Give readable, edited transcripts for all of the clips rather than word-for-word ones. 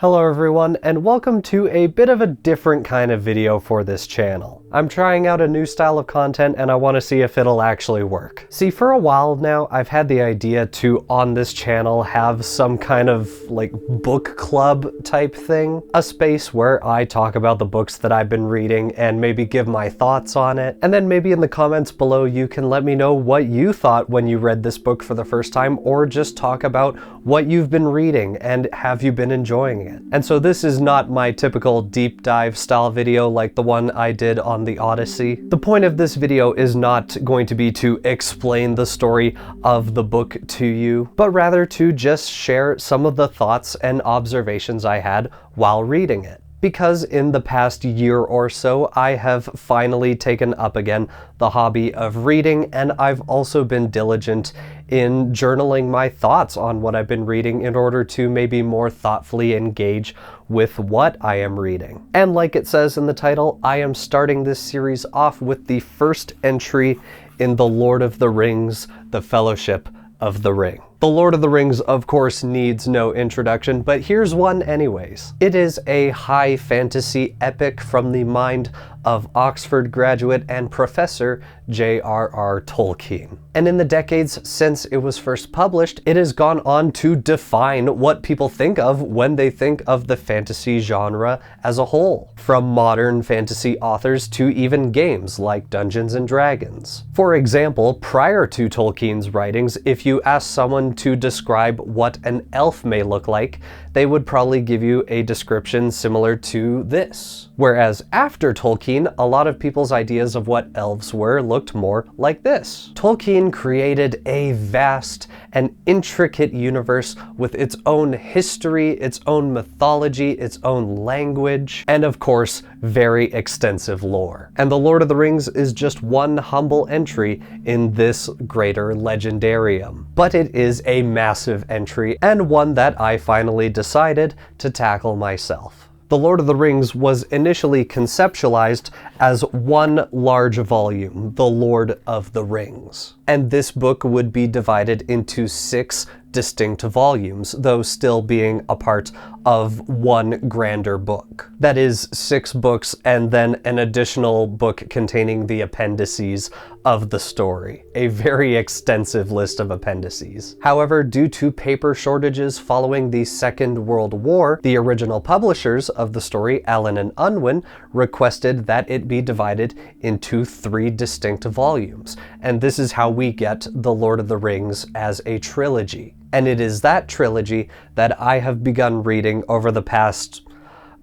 Hello everyone, and welcome to a bit of a different kind of video for this channel. I'm trying out a new style of content and I want to see if it'll actually work. See, for a while now, I've had the idea to, on this channel, have some kind of like book club type thing. A space where I talk about the books that I've been reading and maybe give my thoughts on it. And then maybe in the comments below you can let me know what you thought when you read this book for the first time, or just talk about what you've been reading and have you been enjoying it. And so this is not my typical deep dive style video like the one I did on the Odyssey. The point of this video is not going to be to explain the story of the book to you, but rather to just share some of the thoughts and observations I had while reading it. Because in the past year or so, I have finally taken up again the hobby of reading, and I've also been diligent in journaling my thoughts on what I've been reading in order to maybe more thoughtfully engage with what I am reading. And like it says in the title, I am starting this series off with the first entry in The Lord of the Rings, The Fellowship of the Ring. The Lord of the Rings, of course, needs no introduction, but here's one anyways. It is a high fantasy epic from the mind of Oxford graduate and professor J.R.R. Tolkien. And in the decades since it was first published, it has gone on to define what people think of when they think of the fantasy genre as a whole, from modern fantasy authors to even games like Dungeons and Dragons. For example, prior to Tolkien's writings, if you ask someone to describe what an elf may look like, they would probably give you a description similar to this. Whereas after Tolkien, a lot of people's ideas of what elves were looked more like this. Tolkien created a vast and intricate universe with its own history, its own mythology, its own language, and of course, very extensive lore. And The Lord of the Rings is just one humble entry in this greater legendarium. But it is a massive entry, and one that I finally decided to tackle myself. The Lord of the Rings was initially conceptualized as one large volume, The Lord of the Rings. And this book would be divided into 6 distinct volumes, though still being a part of one grander book. That is 6 books and then an additional book containing the appendices of the story. A very extensive list of appendices. However, due to paper shortages following the Second World War, the original publishers of the story, Allen and Unwin, requested that it be divided into 3 distinct volumes. And this is how we get The Lord of the Rings as a trilogy. And it is that trilogy that I have begun reading over the past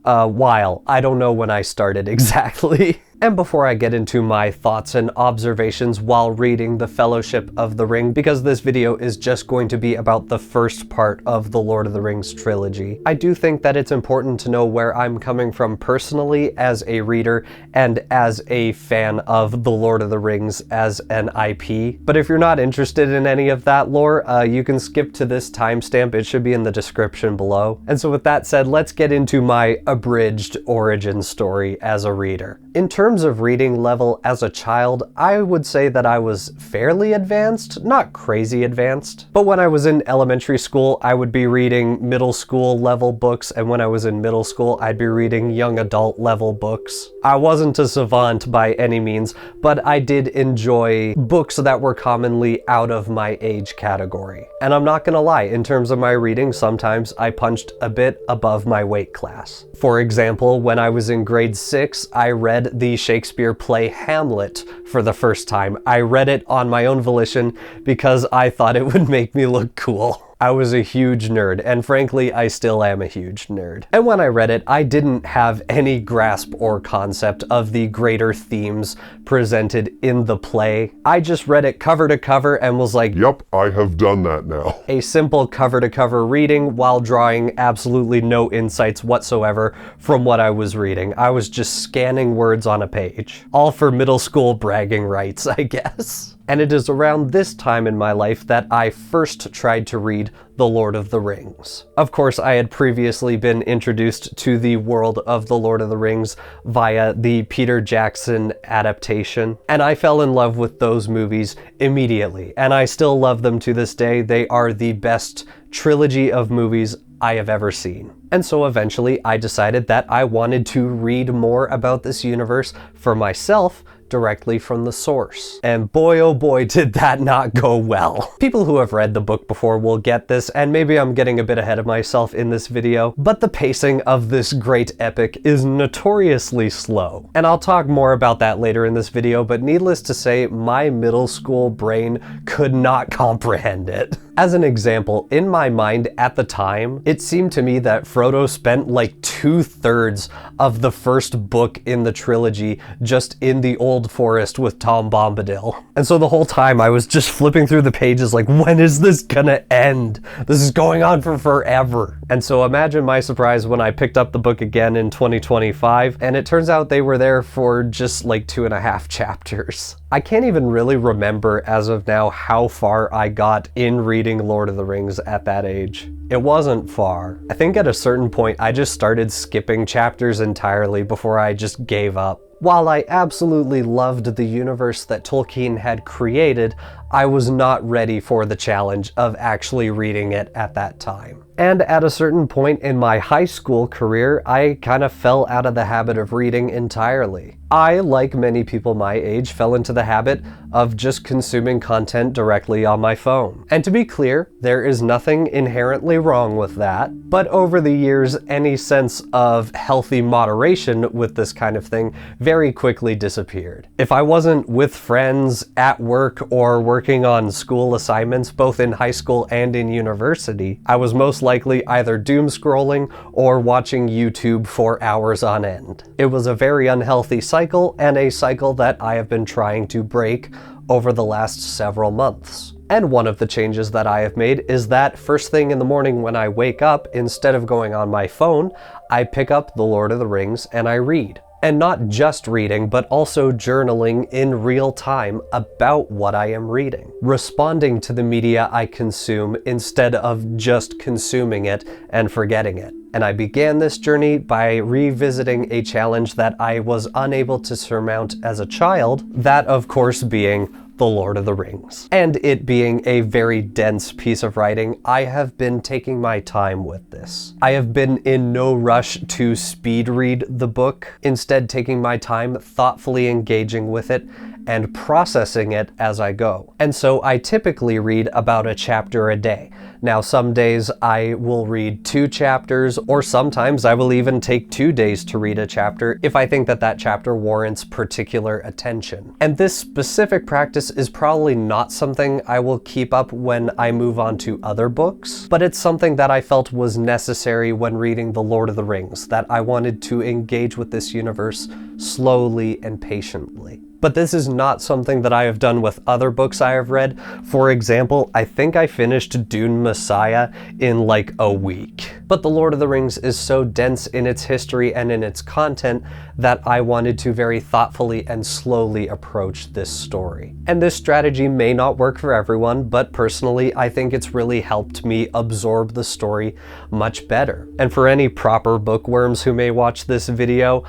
while. I don't know when I started exactly. And before I get into my thoughts and observations while reading The Fellowship of the Ring, because this video is just going to be about the first part of the Lord of the Rings trilogy, I do think that it's important to know where I'm coming from personally as a reader and as a fan of the Lord of the Rings as an IP. But if you're not interested in any of that lore, you can skip to this timestamp. It should be in the description below. And so with that said, let's get into my abridged origin story as a reader. In terms of reading level as a child, I would say that I was fairly advanced, not crazy advanced. But when I was in elementary school, I would be reading middle school level books, and when I was in middle school, I'd be reading young adult level books. I wasn't a savant by any means, but I did enjoy books that were commonly out of my age category. And I'm not gonna lie, in terms of my reading, sometimes I punched a bit above my weight class. For example, when I was in grade 6, I read the Shakespeare play Hamlet for the first time. I read it on my own volition because I thought it would make me look cool. I was a huge nerd, and frankly, I still am a huge nerd. And when I read it, I didn't have any grasp or concept of the greater themes presented in the play. I just read it cover to cover and was like, "Yep, I have done that now." A simple cover to cover reading while drawing absolutely no insights whatsoever from what I was reading. I was just scanning words on a page. All for middle school bragging rights, I guess. And it is around this time in my life that I first tried to read The Lord of the Rings. Of course, I had previously been introduced to the world of The Lord of the Rings via the Peter Jackson adaptation, and I fell in love with those movies immediately, and I still love them to this day. They are the best trilogy of movies I have ever seen. And so eventually I decided that I wanted to read more about this universe for myself directly from the source. And boy oh boy did that not go well. People who have read the book before will get this, and maybe I'm getting a bit ahead of myself in this video, but the pacing of this great epic is notoriously slow. And I'll talk more about that later in this video, but needless to say, my middle school brain could not comprehend it. As an example, in my mind at the time, it seemed to me that Frodo spent like 2/3 of the first book in the trilogy just in the Old Forest with Tom Bombadil. And so the whole time I was just flipping through the pages like, when is this gonna end? This is going on for forever. And so imagine my surprise when I picked up the book again in 2025, and it turns out they were there for just like 2.5 chapters. I can't even really remember as of now how far I got in reading Lord of the Rings at that age. It wasn't far. I think at a certain point I just started skipping chapters entirely before I just gave up. While I absolutely loved the universe that Tolkien had created, I was not ready for the challenge of actually reading it at that time. And at a certain point in my high school career, I kind of fell out of the habit of reading entirely. I, like many people my age, fell into the habit of just consuming content directly on my phone. And to be clear, there is nothing inherently wrong with that, but over the years, any sense of healthy moderation with this kind of thing very quickly disappeared. If I wasn't with friends, at work, or working on school assignments, both in high school and in university, I was most likely either doom scrolling or watching YouTube for hours on end. It was a very unhealthy cycle, and a cycle that I have been trying to break over the last several months. And one of the changes that I have made is that first thing in the morning when I wake up, instead of going on my phone, I pick up The Lord of the Rings and I read. And not just reading, but also journaling in real time about what I am reading. Responding to the media I consume instead of just consuming it and forgetting it. And I began this journey by revisiting a challenge that I was unable to surmount as a child, that of course being The Lord of the Rings. And it being a very dense piece of writing, I have been taking my time with this. I have been in no rush to speed read the book, instead taking my time thoughtfully engaging with it and processing it as I go. And so I typically read about a chapter a day. Now some days I will read 2 chapters, or sometimes I will even take 2 days to read a chapter if I think that that chapter warrants particular attention. And this specific practice is probably not something I will keep up when I move on to other books, but it's something that I felt was necessary when reading The Lord of the Rings, that I wanted to engage with this universe slowly and patiently. But this is not something that I have done with other books I have read. For example, I think I finished Dune Messiah in like a week. But The Lord of the Rings is so dense in its history and in its content that I wanted to very thoughtfully and slowly approach this story. And this strategy may not work for everyone, but personally I think it's really helped me absorb the story much better. And for any proper bookworms who may watch this video,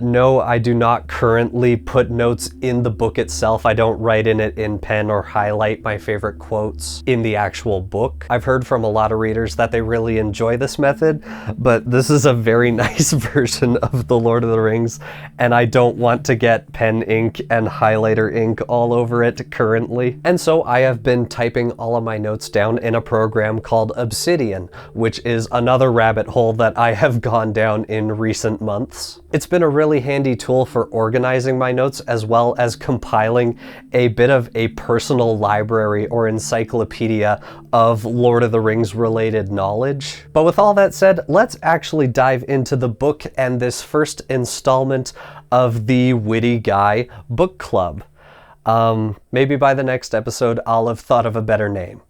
no, I do not currently put notes in the book itself. I don't write in it in pen or highlight my favorite quotes in the actual book. I've heard from a lot of readers that they really enjoy this method, but this is a very nice version of The Lord of the Rings, and I don't want to get pen ink and highlighter ink all over it currently. And so I have been typing all of my notes down in a program called Obsidian, which is another rabbit hole that I have gone down in recent months. It's been a really handy tool for organizing my notes as well as compiling a bit of a personal library or encyclopedia of Lord of the Rings related knowledge. But with all that said, let's actually dive into the book and this first installment of the WhittyGuy book club. Maybe by the next episode I'll have thought of a better name.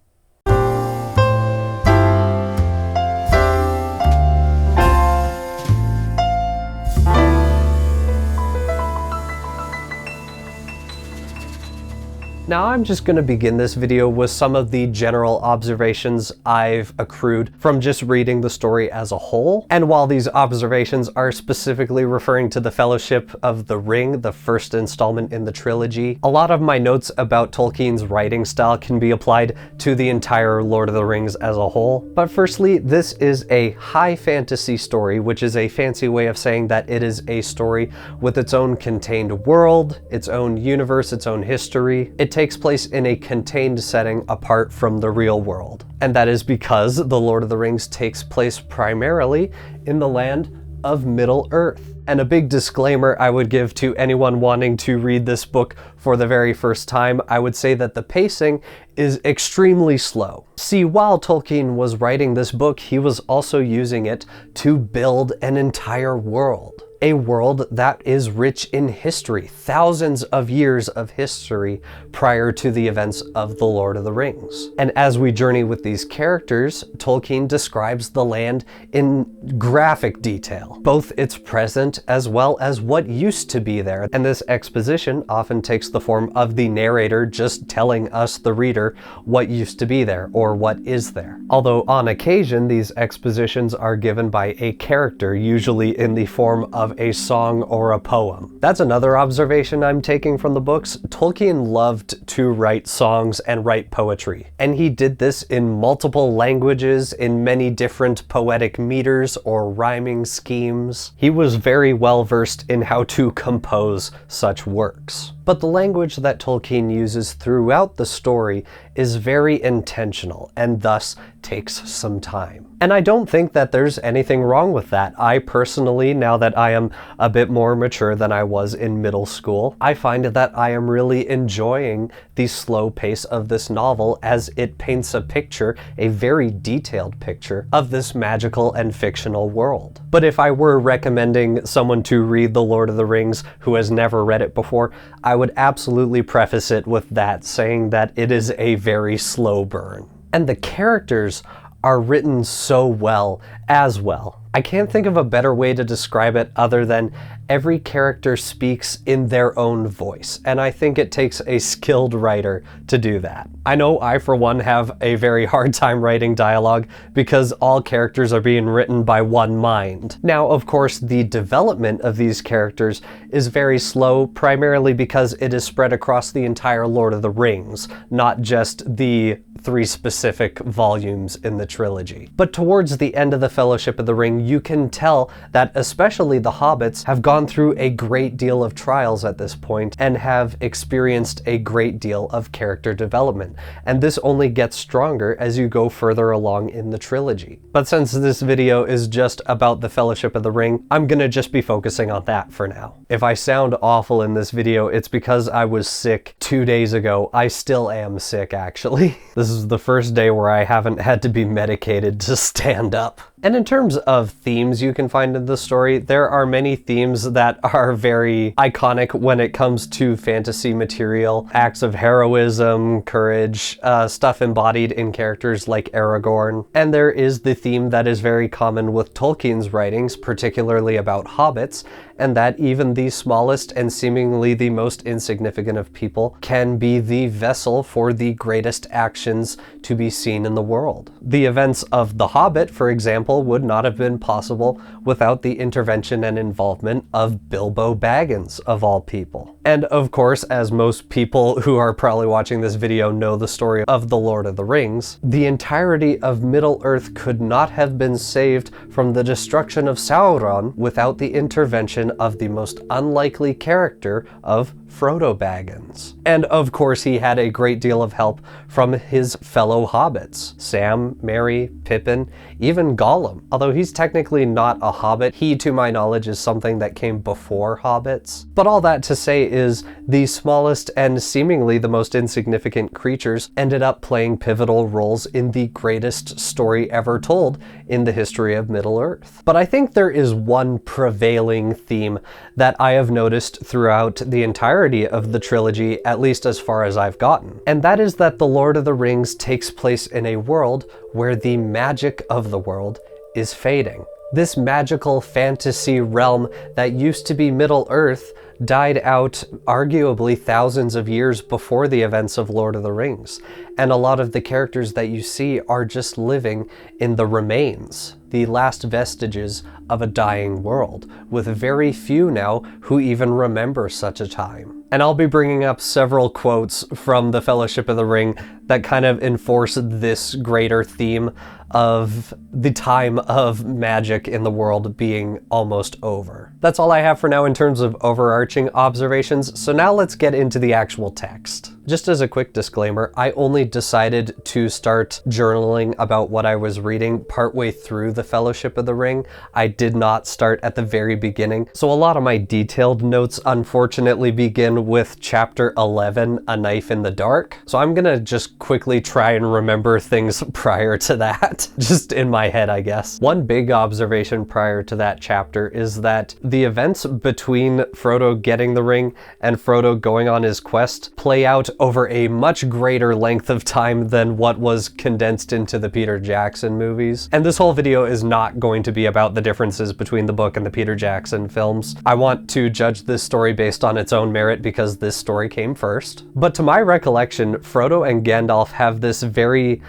Now I'm just going to begin this video with some of the general observations I've accrued from just reading the story as a whole. And while these observations are specifically referring to the Fellowship of the Ring, the first installment in the trilogy, a lot of my notes about Tolkien's writing style can be applied to the entire Lord of the Rings as a whole. But firstly, this is a high fantasy story, which is a fancy way of saying that it is a story with its own contained world, its own universe, its own history. It takes place in a contained setting apart from the real world. And that is because The Lord of the Rings takes place primarily in the land of Middle-earth. And a big disclaimer I would give to anyone wanting to read this book for the very first time, I would say that the pacing is extremely slow. See, while Tolkien was writing this book, he was also using it to build an entire world. A world that is rich in history, thousands of years of history prior to the events of The Lord of the Rings. And as we journey with these characters, Tolkien describes the land in graphic detail, both its present as well as what used to be there. And this exposition often takes the form of the narrator just telling us, the reader, what used to be there or what is there. Although on occasion, these expositions are given by a character, usually in the form of a song or a poem. That's another observation I'm taking from the books. Tolkien loved to write songs and write poetry, and he did this in multiple languages, in many different poetic meters or rhyming schemes. He was very well versed in how to compose such works. But the language that Tolkien uses throughout the story is very intentional and thus takes some time. And I don't think that there's anything wrong with that. I personally, now that I am a bit more mature than I was in middle school, I find that I am really enjoying the slow pace of this novel as it paints a picture, a very detailed picture, of this magical and fictional world. But if I were recommending someone to read The Lord of the Rings who has never read it before, I would absolutely preface it with that, saying that it is a very slow burn. And the characters are written so well as well. I can't think of a better way to describe it other than every character speaks in their own voice, and I think it takes a skilled writer to do that. I know I, for one, have a very hard time writing dialogue because all characters are being written by one mind. Now, of course, the development of these characters is very slow, primarily because it is spread across the entire Lord of the Rings, not just the 3 specific volumes in the trilogy. But towards the end of the Fellowship of the Ring, you can tell that especially the hobbits have gone through a great deal of trials at this point and have experienced a great deal of character development. And this only gets stronger as you go further along in the trilogy. But since this video is just about the Fellowship of the Ring, I'm gonna just be focusing on that for now. If I sound awful in this video, it's because I was sick 2 days ago. I still am sick, actually. This is the first day where I haven't had to be medicated to stand up. And in terms of themes you can find in the story, there are many themes that are very iconic when it comes to fantasy material. Acts of heroism, courage, stuff embodied in characters like Aragorn. And there is the theme that is very common with Tolkien's writings, particularly about hobbits, and that even the smallest and seemingly the most insignificant of people can be the vessel for the greatest actions to be seen in the world. The events of The Hobbit, for example, would not have been possible without the intervention and involvement of Bilbo Baggins, of all people. And of course, as most people who are probably watching this video know the story of The Lord of the Rings, the entirety of Middle-earth could not have been saved from the destruction of Sauron without the intervention of the most unlikely character of Frodo Baggins. And of course he had a great deal of help from his fellow hobbits, Sam, Merry, Pippin, even Gollum. Although he's technically not a hobbit, he, to my knowledge, is something that came before hobbits. But all that to say is the smallest and seemingly the most insignificant creatures ended up playing pivotal roles in the greatest story ever told in the history of Middle-earth. But I think there is one prevailing theme that I have noticed throughout the entirety of the trilogy, at least as far as I've gotten. And that is that The Lord of the Rings takes place in a world where the magic of the world is fading. This magical fantasy realm that used to be Middle-earth died out arguably thousands of years before the events of Lord of the Rings. And a lot of the characters that you see are just living in the remains, the last vestiges of a dying world, with very few now who even remember such a time. And I'll be bringing up several quotes from the Fellowship of the Ring that kind of enforce this greater theme of the time of magic in the world being almost over. That's all I have for now in terms of overarching observations, so now let's get into the actual text. Just as a quick disclaimer, I only decided to start journaling about what I was reading partway through the Fellowship of the Ring. I did not start at the very beginning, so a lot of my detailed notes unfortunately begin with chapter 11, A Knife in the Dark. So I'm gonna just quickly try and remember things prior to that, just in my head, I guess. One big observation prior to that chapter is that the events between Frodo getting the ring and Frodo going on his quest play out over a much greater length of time than what was condensed into the Peter Jackson movies. And this whole video is not going to be about the differences between the book and the Peter Jackson films. I want to judge this story based on its own merit because this story came first. But to my recollection, Frodo and Gandalf have this very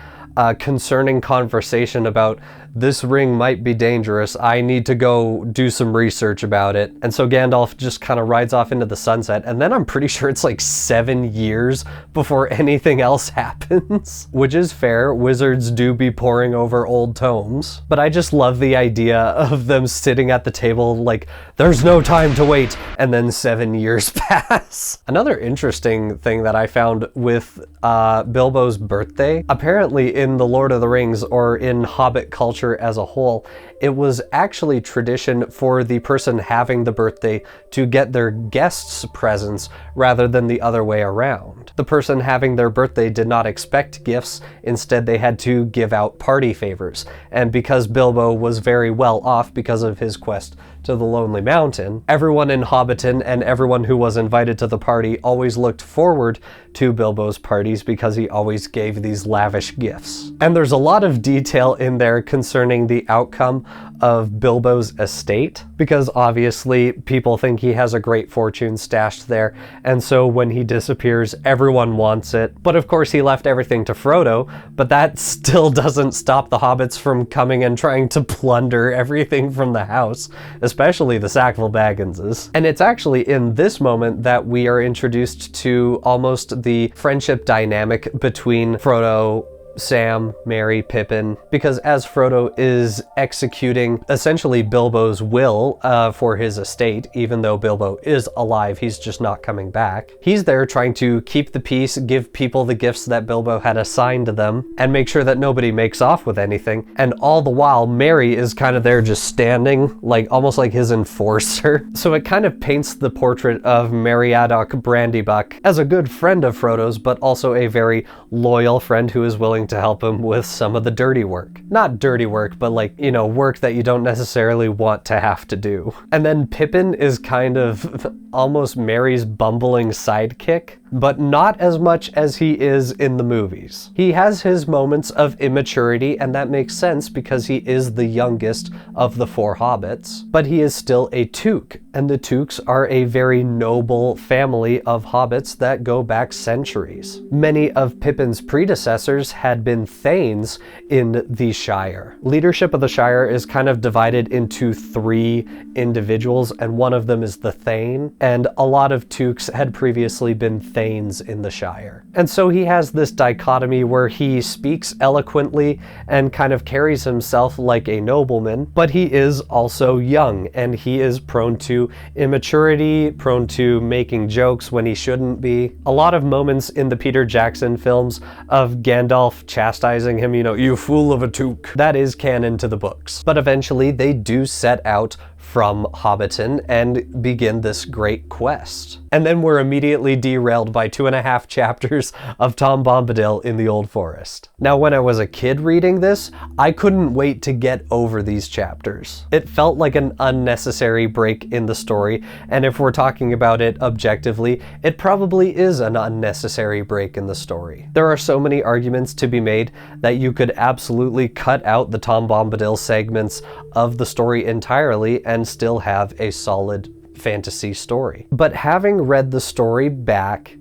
concerning conversation about this ring might be dangerous. I need to go do some research about it. And so Gandalf just kind of rides off into the sunset. And then I'm pretty sure it's like 7 years before anything else happens, which is fair. Wizards do be poring over old tomes, but I just love the idea of them sitting at the table like there's no time to wait. And then 7 years pass. Another interesting thing that I found with Bilbo's birthday, apparently in the Lord of the Rings or in Hobbit culture as a whole, it was actually tradition for the person having the birthday to get their guests presents rather than the other way around. The person having their birthday did not expect gifts, instead they had to give out party favors. And because Bilbo was very well off because of his quest to the Lonely Mountain, everyone in Hobbiton and everyone who was invited to the party always looked forward to Bilbo's parties because he always gave these lavish gifts. And there's a lot of detail in there concerning the outcome of Bilbo's estate, because obviously people think he has a great fortune stashed there, and so when he disappears, everyone wants it. But of course he left everything to Frodo, but that still doesn't stop the hobbits from coming and trying to plunder everything from the house, especially the Sackville Bagginses. And it's actually in this moment that we are introduced to almost the friendship dynamic between Frodo, Sam, Merry, Pippin, because as Frodo is executing essentially Bilbo's will for his estate, even though Bilbo is alive, he's just not coming back. He's there trying to keep the peace, give people the gifts that Bilbo had assigned to them, and make sure that nobody makes off with anything. And all the while, Merry is kind of there just standing, like almost like his enforcer. So it kind of paints the portrait of Meriadoc Brandybuck as a good friend of Frodo's, but also a very loyal friend who is willing to help him with some of the dirty work. Not dirty work, but like, you know, work that you don't necessarily want to have to do. And then Pippin is kind of almost Merry's bumbling sidekick, but not as much as he is in the movies. He has his moments of immaturity, and that makes sense because he is the youngest of the 4 hobbits, but he is still a Took, and the Tooks are a very noble family of hobbits that go back centuries. Many of Pippin's predecessors had been thanes in the Shire. Leadership of the Shire is kind of divided into 3 individuals, and one of them is the thane, and a lot of Tooks had previously been thanes in the Shire. And so he has this dichotomy where he speaks eloquently and kind of carries himself like a nobleman, but he is also young, and he is prone to immaturity, prone to making jokes when he shouldn't be. A lot of moments in the Peter Jackson films of Gandalf chastising him, you know, "You fool of a Took," that is canon to the books. But eventually they do set out from Hobbiton and begin this great quest. And then we're immediately derailed by 2.5 chapters of Tom Bombadil in the Old Forest. Now, when I was a kid reading this, I couldn't wait to get over these chapters. It felt like an unnecessary break in the story, and if we're talking about it objectively, it probably is an unnecessary break in the story. There are so many arguments to be made that you could absolutely cut out the Tom Bombadil segments of the story entirely and still have a solid fantasy story. But having read the story back,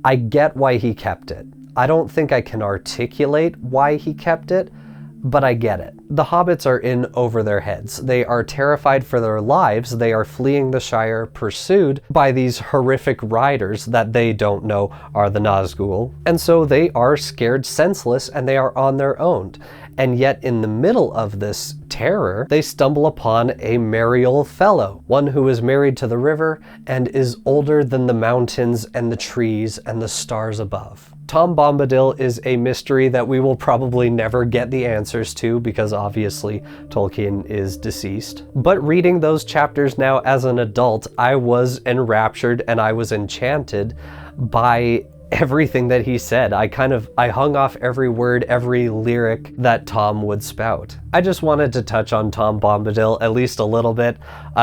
I get why he kept it. I don't think I can articulate why he kept it, but I get it. The hobbits are in over their heads. They are terrified for their lives. They are fleeing the Shire, pursued by these horrific riders that they don't know are the Nazgul. And so they are scared senseless and they are on their own. And yet in the middle of this terror, they stumble upon a merry old fellow, one who is married to the river and is older than the mountains and the trees and the stars above. Tom Bombadil is a mystery that we will probably never get the answers to because obviously Tolkien is deceased. But reading those chapters now as an adult, I was enraptured and I was enchanted by everything that he said. I hung off every word, every lyric that Tom would spout. I just wanted to touch on Tom Bombadil at least a little bit.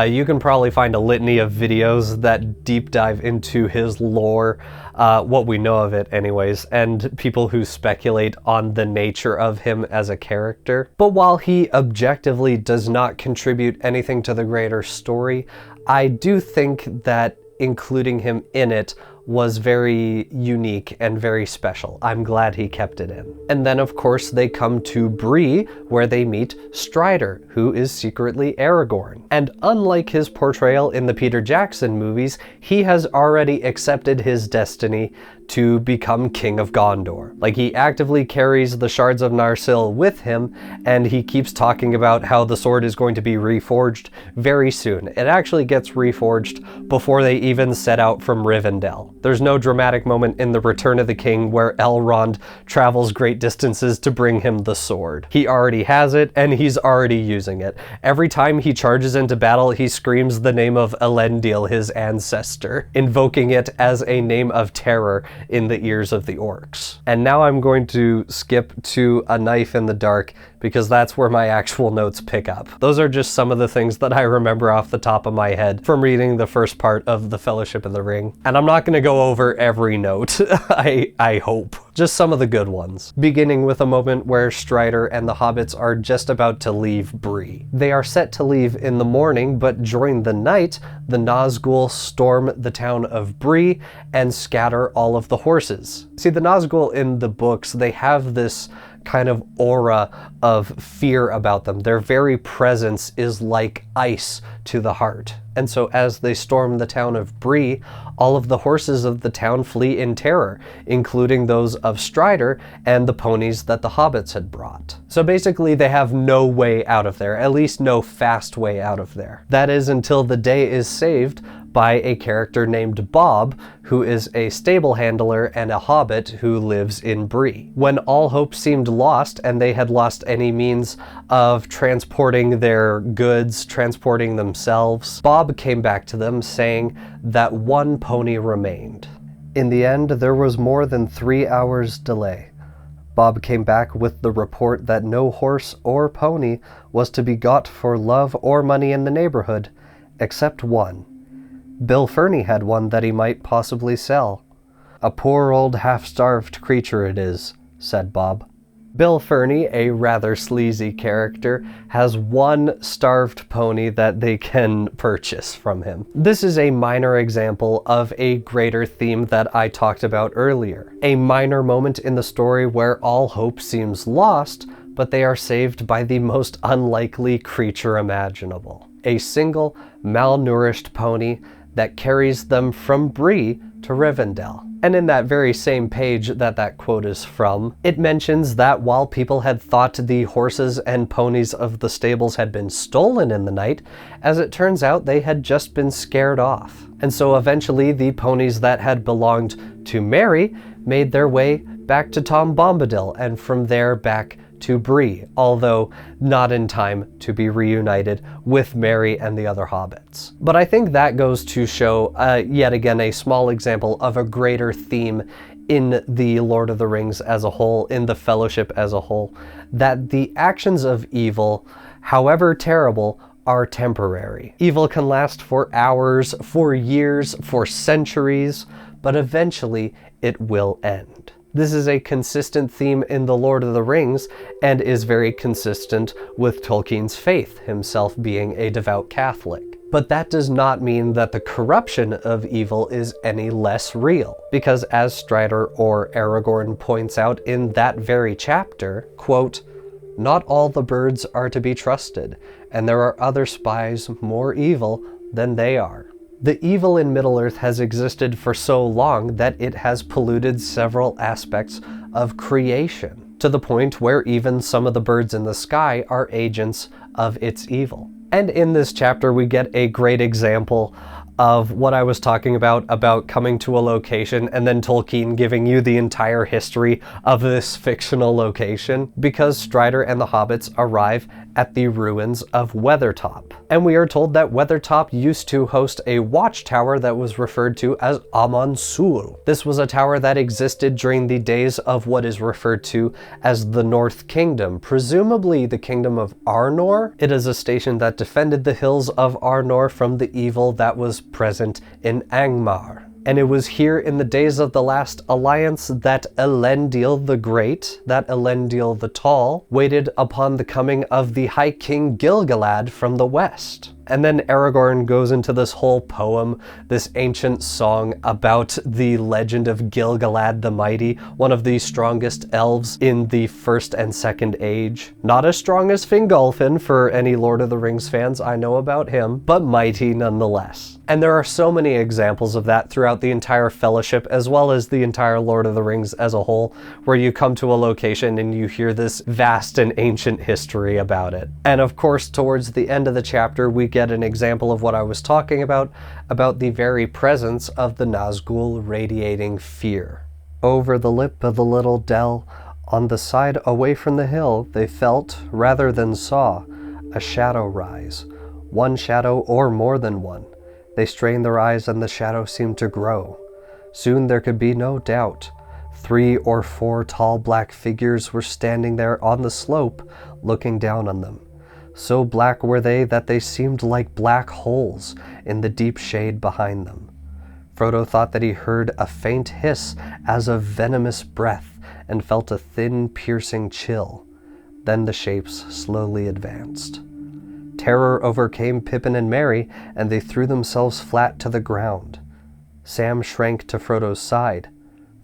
You can probably find a litany of videos that deep dive into his lore, what we know of it anyways, and people who speculate on the nature of him as a character. But while he objectively does not contribute anything to the greater story, I do think that including him in it was very unique and very special. I'm glad he kept it in. And then of course they come to Bree, where they meet Strider, who is secretly Aragorn. And unlike his portrayal in the Peter Jackson movies, he has already accepted his destiny to become King of Gondor. Like, he actively carries the shards of Narsil with him, and he keeps talking about how the sword is going to be reforged very soon. It actually gets reforged before they even set out from Rivendell. There's no dramatic moment in The Return of the King where Elrond travels great distances to bring him the sword. He already has it, and he's already using it. Every time he charges into battle, he screams the name of Elendil, his ancestor, invoking it as a name of terror in the ears of the orcs. And now I'm going to skip to A Knife in the Dark, because that's where my actual notes pick up. Those are just some of the things that I remember off the top of my head from reading the first part of The Fellowship of the Ring. And I'm not going to go over every note, I hope. Just some of the good ones. Beginning with a moment where Strider and the hobbits are just about to leave Bree. They are set to leave in the morning, but during the night, the Nazgul storm the town of Bree and scatter all of the horses. See, the Nazgul in the books, they have this kind of aura of fear about them. Their very presence is like ice to the heart. And so as they storm the town of Bree, all of the horses of the town flee in terror, including those of Strider and the ponies that the hobbits had brought. So basically they have no way out of there, at least no fast way out of there. That is until the day is saved by a character named Bob, who is a stable handler and a hobbit who lives in Bree. When all hope seemed lost and they had lost any means of transporting their goods, transporting themselves, Bob came back to them saying that one pony remained. In the end, there was more than 3 hours delay. Bob came back with the report that no horse or pony was to be got for love or money in the neighborhood, except one. Bill Ferny had one that he might possibly sell. "A poor old half-starved creature it is," said Bob. Bill Ferny, a rather sleazy character, has one starved pony that they can purchase from him. This is a minor example of a greater theme that I talked about earlier. A minor moment in the story where all hope seems lost, but they are saved by the most unlikely creature imaginable. A single, malnourished pony that carries them from Bree to Rivendell. And in that very same page that quote is from, it mentions that while people had thought the horses and ponies of the stables had been stolen in the night, as it turns out they had just been scared off. And so eventually the ponies that had belonged to Merry made their way back to Tom Bombadil, and from there back to Bree, although not in time to be reunited with Merry and the other hobbits. But I think that goes to show, yet again, a small example of a greater theme in the Lord of the Rings as a whole, in the Fellowship as a whole, that the actions of evil, however terrible, are temporary. Evil can last for hours, for years, for centuries, but eventually it will end. This is a consistent theme in The Lord of the Rings and is very consistent with Tolkien's faith, himself being a devout Catholic. But that does not mean that the corruption of evil is any less real, because as Strider or Aragorn points out in that very chapter, quote, "Not all the birds are to be trusted, and there are other spies more evil than they are." The evil in Middle-earth has existed for so long that it has polluted several aspects of creation, to the point where even some of the birds in the sky are agents of its evil. And in this chapter we get a great example of what I was talking about coming to a location and then Tolkien giving you the entire history of this fictional location, because Strider and the hobbits arrive at the ruins of Weathertop. And we are told that Weathertop used to host a watchtower that was referred to as Amon Sul. This was a tower that existed during the days of what is referred to as the North Kingdom, presumably the Kingdom of Arnor. It is a station that defended the hills of Arnor from the evil that was present in Angmar. And it was here in the days of the Last Alliance that Elendil the Great, that Elendil the Tall, waited upon the coming of the High King Gil-galad from the west. And then Aragorn goes into this whole poem, this ancient song about the legend of Gil-galad the Mighty, one of the strongest elves in the First and Second Age. Not as strong as Fingolfin, for any Lord of the Rings fans, I know about him, but mighty nonetheless. And there are so many examples of that throughout the entire Fellowship, as well as the entire Lord of the Rings as a whole, where you come to a location and you hear this vast and ancient history about it. And of course, towards the end of the chapter, we get an example of what I was talking about the very presence of the Nazgul radiating fear. Over the lip of the little dell, on the side away from the hill, they felt, rather than saw, a shadow rise. One shadow or more than one. They strained their eyes and the shadow seemed to grow. Soon there could be no doubt. 3 or 4 tall black figures were standing there on the slope, looking down on them. So black were they that they seemed like black holes in the deep shade behind them. Frodo thought that he heard a faint hiss as of venomous breath and felt a thin, piercing chill. Then the shapes slowly advanced. Terror overcame Pippin and Merry, and they threw themselves flat to the ground. Sam shrank to Frodo's side.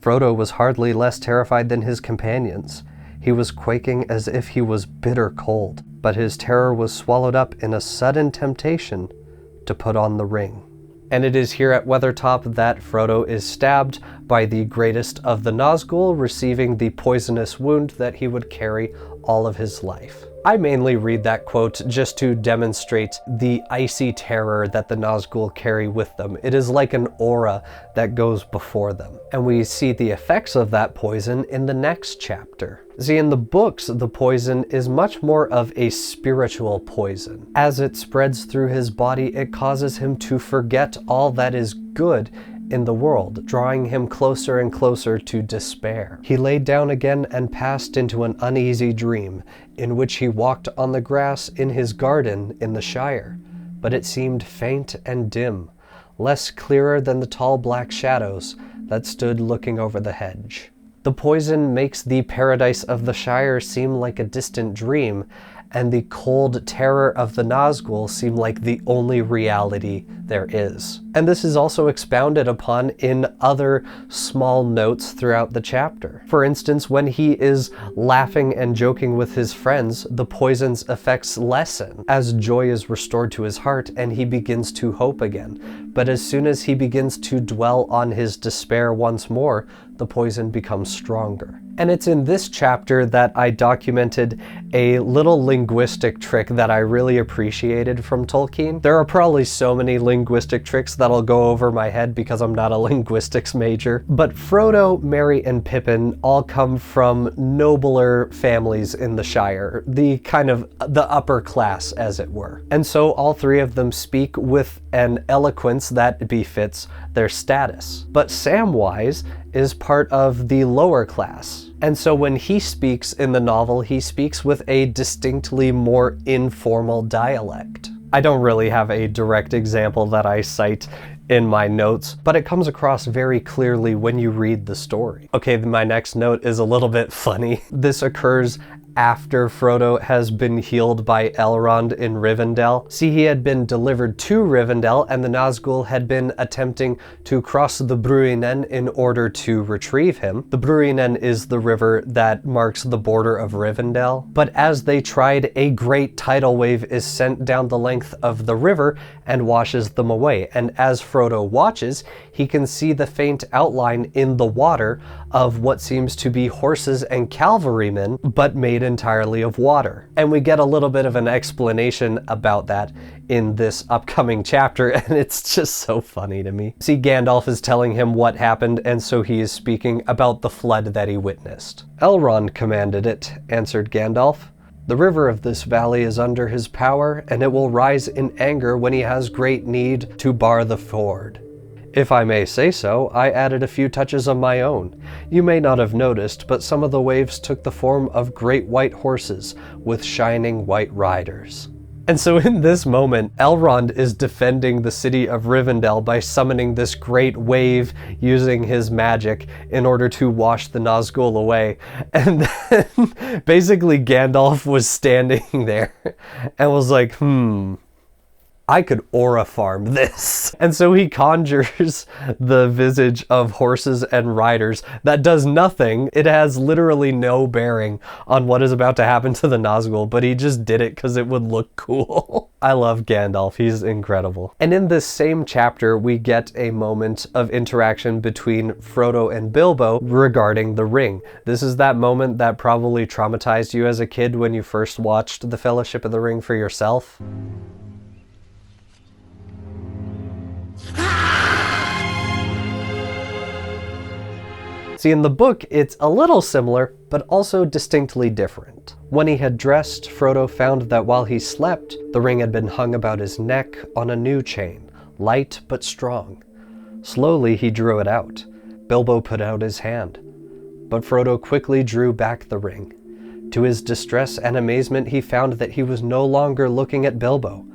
Frodo was hardly less terrified than his companions. He was quaking as if he was bitter cold, but his terror was swallowed up in a sudden temptation to put on the ring. And it is here at Weathertop that Frodo is stabbed by the greatest of the Nazgul, receiving the poisonous wound that he would carry all of his life. I mainly read that quote just to demonstrate the icy terror that the Nazgul carry with them. It is like an aura that goes before them. And we see the effects of that poison in the next chapter. See, in the books, the poison is much more of a spiritual poison. As it spreads through his body, it causes him to forget all that is good in the world, drawing him closer and closer to despair. He laid down again and passed into an uneasy dream, in which he walked on the grass in his garden in the Shire, but it seemed faint and dim, less clearer than the tall black shadows that stood looking over the hedge. The poison makes the paradise of the Shire seem like a distant dream, and the cold terror of the Nazgul seem like the only reality there is. And this is also expounded upon in other small notes throughout the chapter. For instance, when he is laughing and joking with his friends, the poison's effects lessen as joy is restored to his heart and he begins to hope again. But as soon as he begins to dwell on his despair once more, the poison becomes stronger. And it's in this chapter that I documented a little linguistic trick that I really appreciated from Tolkien. There are probably so many linguistic tricks that'll go over my head because I'm not a linguistics major. But Frodo, Merry, and Pippin all come from nobler families in the Shire, the kind of the upper class, as it were. And so all 3 of them speak with an eloquence that befits their status. But Samwise is part of the lower class. And so when he speaks in the novel, he speaks with a distinctly more informal dialect. I don't really have a direct example that I cite in my notes, but it comes across very clearly when you read the story. Okay, my next note is a little bit funny. This occurs after Frodo has been healed by Elrond in Rivendell. See, he had been delivered to Rivendell, and the Nazgul had been attempting to cross the Bruinen in order to retrieve him. The Bruinen is the river that marks the border of Rivendell, but as they tried, a great tidal wave is sent down the length of the river and washes them away. And as Frodo watches, he can see the faint outline in the water of what seems to be horses and cavalrymen, but made entirely of water. And we get a little bit of an explanation about that in this upcoming chapter, and it's just so funny to me. See, Gandalf is telling him what happened, and so he is speaking about the flood that he witnessed. "Elrond commanded it," answered Gandalf. "The river of this valley is under his power, and it will rise in anger when he has great need to bar the ford. If I may say so, I added a few touches of my own. You may not have noticed, but some of the waves took the form of great white horses with shining white riders." And so in this moment, Elrond is defending the city of Rivendell by summoning this great wave using his magic in order to wash the Nazgul away. And then basically Gandalf was standing there and was like, I could aura farm this. And so he conjures the visage of horses and riders that does nothing. It has literally no bearing on what is about to happen to the Nazgul, but he just did it because it would look cool. I love Gandalf, he's incredible. And in this same chapter, we get a moment of interaction between Frodo and Bilbo regarding the ring. This is that moment that probably traumatized you as a kid when you first watched The Fellowship of the Ring for yourself. See, in the book, it's a little similar, but also distinctly different. When he had dressed, Frodo found that while he slept, the ring had been hung about his neck on a new chain, light but strong. Slowly he drew it out. Bilbo put out his hand, but Frodo quickly drew back the ring. To his distress and amazement, he found that he was no longer looking at Bilbo.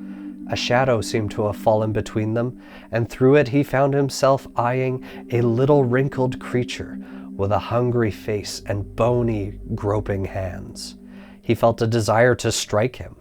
A shadow seemed to have fallen between them, and through it he found himself eyeing a little wrinkled creature with a hungry face and bony, groping hands. He felt a desire to strike him.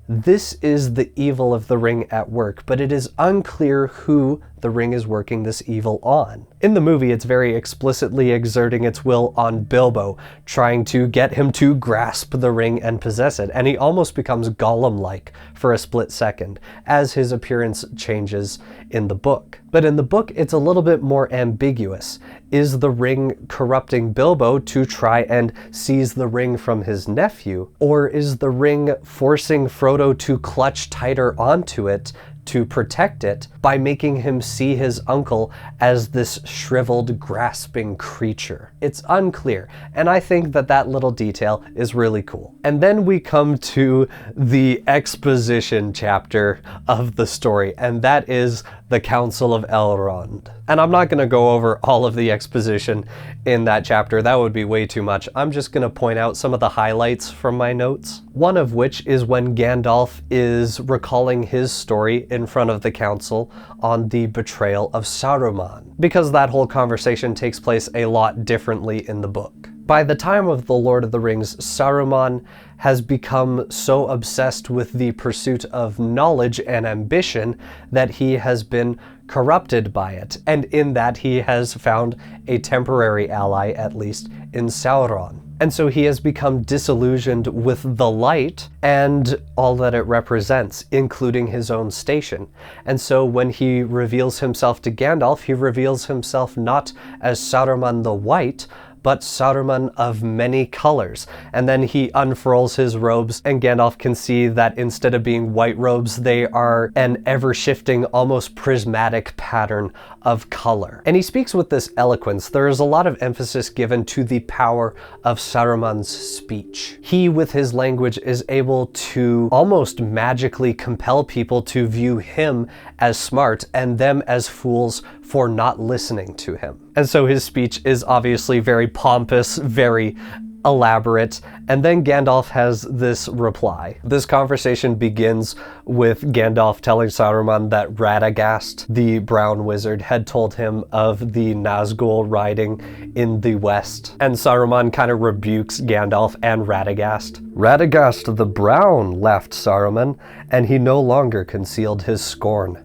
This is the evil of the ring at work, but it is unclear who the ring is working this evil on. In the movie, it's very explicitly exerting its will on Bilbo, trying to get him to grasp the ring and possess it, and he almost becomes Gollum-like for a split second, as his appearance changes in the book. But in the book, it's a little bit more ambiguous. Is the ring corrupting Bilbo to try and seize the ring from his nephew, or is the ring forcing Frodo to clutch tighter onto it to protect it by making him see his uncle as this shriveled, grasping creature? It's unclear, and I think that that little detail is really cool. And then we come to the exposition chapter of the story, and that is the Council of Elrond. And I'm not going to go over all of the exposition in that chapter, that would be way too much. I'm just going to point out some of the highlights from my notes. One of which is when Gandalf is recalling his story in front of the council on the betrayal of Saruman, because that whole conversation takes place a lot differently in the book. By the time of The Lord of the Rings, Saruman has become so obsessed with the pursuit of knowledge and ambition that he has been corrupted by it, and in that he has found a temporary ally, at least, in Sauron. And so he has become disillusioned with the light and all that it represents, including his own station. And so when he reveals himself to Gandalf, he reveals himself not as Saruman the White, but Saruman of many colors. And then he unfurls his robes, and Gandalf can see that instead of being white robes, they are an ever-shifting, almost prismatic pattern of color. And he speaks with this eloquence. There is a lot of emphasis given to the power of Saruman's speech. He, with his language, is able to almost magically compel people to view him as smart and them as fools for not listening to him. And so his speech is obviously very pompous, very elaborate, and then Gandalf has this reply. This conversation begins with Gandalf telling Saruman that Radagast, the brown wizard, had told him of the Nazgul riding in the west, and Saruman kind of rebukes Gandalf and Radagast. "Radagast the brown," laughed Saruman, and he no longer concealed his scorn.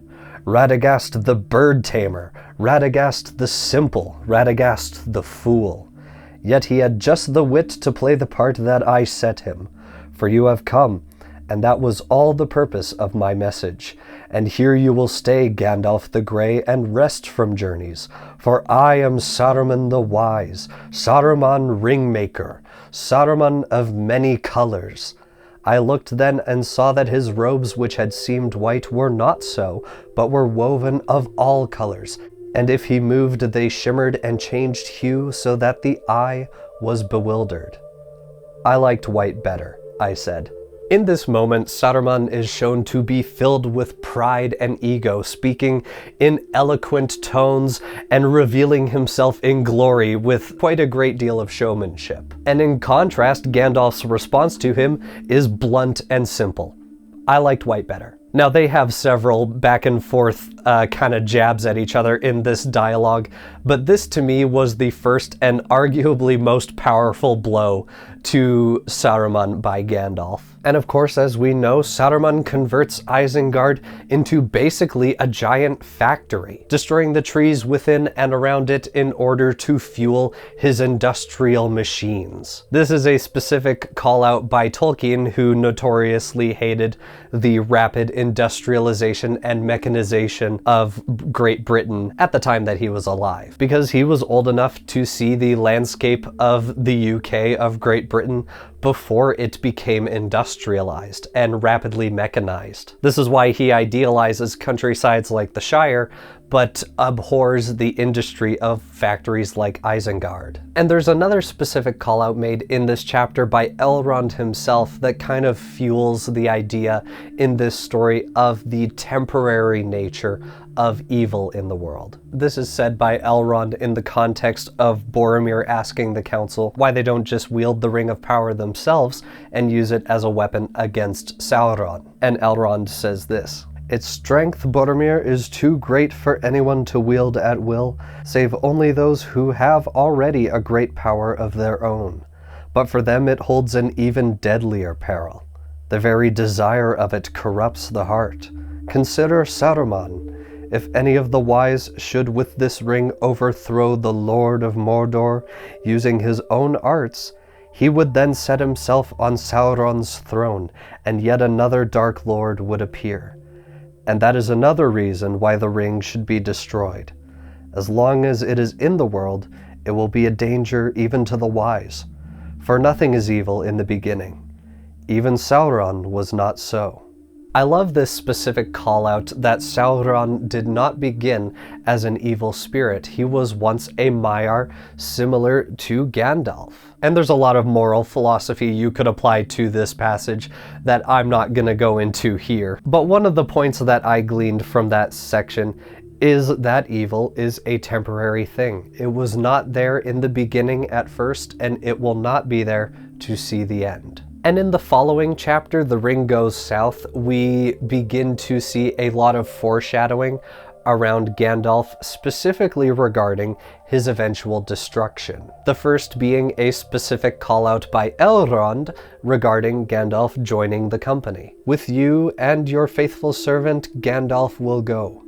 "Radagast the bird tamer, Radagast the simple, Radagast the fool. Yet he had just the wit to play the part that I set him. For you have come, and that was all the purpose of my message. And here you will stay, Gandalf the Grey, and rest from journeys. For I am Saruman the Wise, Saruman Ringmaker, Saruman of many colors. I looked then and saw that his robes which had seemed white were not so, but were woven of all colors. And if he moved, they shimmered and changed hue so that the eye was bewildered." "I liked white better," I said. In this moment, Saruman is shown to be filled with pride and ego, speaking in eloquent tones and revealing himself in glory with quite a great deal of showmanship. And in contrast, Gandalf's response to him is blunt and simple. "I liked white better." Now, they have several back and forth kind of jabs at each other in this dialogue, but this to me was the first and arguably most powerful blow to Saruman by Gandalf. And of course, as we know, Saruman converts Isengard into basically a giant factory, destroying the trees within and around it in order to fuel his industrial machines. This is a specific call out by Tolkien, who notoriously hated the rapid industrialization and mechanization of Great Britain at the time that he was alive, because he was old enough to see the landscape of the UK, of Great Britain, before it became industrialized and rapidly mechanized. This is why he idealizes countrysides like the Shire, but abhors the industry of factories like Isengard. And there's another specific call out made in this chapter by Elrond himself that kind of fuels the idea in this story of the temporary nature of evil in the world. This is said by Elrond in the context of Boromir asking the council why they don't just wield the Ring of Power themselves and use it as a weapon against Sauron. And Elrond says this: "Its strength, Boromir, is too great for anyone to wield at will, save only those who have already a great power of their own. But for them it holds an even deadlier peril. The very desire of it corrupts the heart. Consider Saruman. If any of the wise should with this ring overthrow the Lord of Mordor, using his own arts, he would then set himself on Sauron's throne, and yet another Dark Lord would appear. And that is another reason why the ring should be destroyed. As long as it is in the world, it will be a danger even to the wise. For nothing is evil in the beginning. Even Sauron was not so." I love this specific call out that Sauron did not begin as an evil spirit. He was once a Maiar similar to Gandalf. And there's a lot of moral philosophy you could apply to this passage that I'm not going to go into here. But one of the points that I gleaned from that section is that evil is a temporary thing. It was not there in the beginning at first, and it will not be there to see the end. And in the following chapter, The Ring Goes South, we begin to see a lot of foreshadowing around Gandalf, specifically regarding his eventual destruction. The first being a specific call out by Elrond regarding Gandalf joining the company. "With you and your faithful servant Gandalf will go,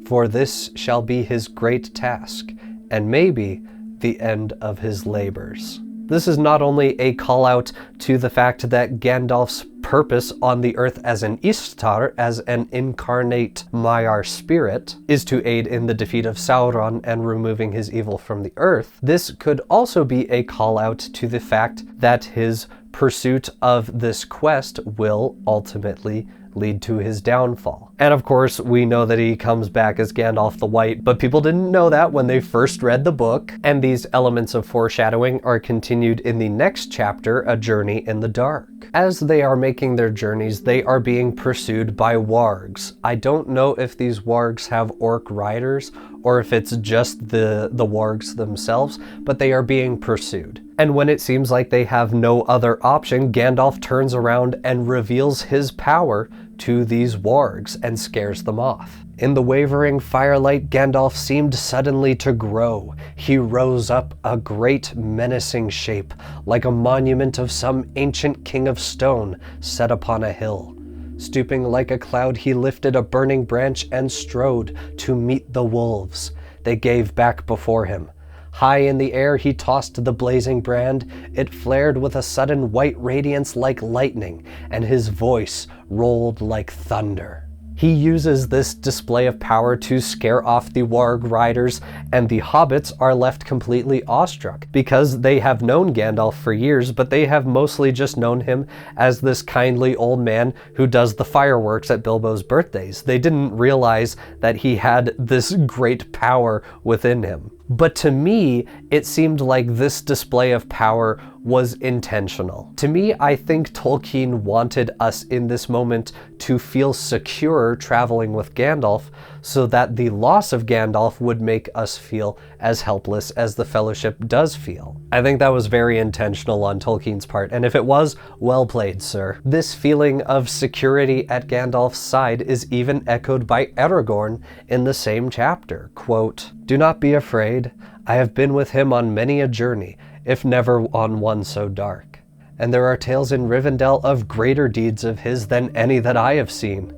for this shall be his great task, and maybe the end of his labors." This is not only a call out to the fact that Gandalf's purpose on the earth as an Istar, as an incarnate Maiar spirit, is to aid in the defeat of Sauron and removing his evil from the earth. This could also be a call out to the fact that his pursuit of this quest will ultimately lead to his downfall. And of course, we know that he comes back as Gandalf the White, but people didn't know that when they first read the book. And these elements of foreshadowing are continued in the next chapter, A Journey in the Dark. As they are making their journeys, they are being pursued by wargs. I don't know if these wargs have orc riders or if it's just the wargs themselves, but they are being pursued. And when it seems like they have no other option, Gandalf turns around and reveals his power to these wargs and scares them off. In the wavering firelight, Gandalf seemed suddenly to grow. He rose up, a great menacing shape, like a monument of some ancient king of stone set upon a hill. Stooping like a cloud, he lifted a burning branch and strode to meet the wolves. They gave back before him. High in the air he tossed the blazing brand. It flared with a sudden white radiance like lightning, and his voice rolled like thunder. He uses this display of power to scare off the warg riders, and the hobbits are left completely awestruck because they have known Gandalf for years, but they have mostly just known him as this kindly old man who does the fireworks at Bilbo's birthdays. They didn't realize that he had this great power within him. But to me, it seemed like this display of power was intentional. To me, I think Tolkien wanted us in this moment to feel secure traveling with Gandalf, so that the loss of Gandalf would make us feel as helpless as the Fellowship does feel. I think that was very intentional on Tolkien's part, and if it was, well played, sir. This feeling of security at Gandalf's side is even echoed by Aragorn in the same chapter. Quote, "Do not be afraid. I have been with him on many a journey, if never on one so dark. And there are tales in Rivendell of greater deeds of his than any that I have seen.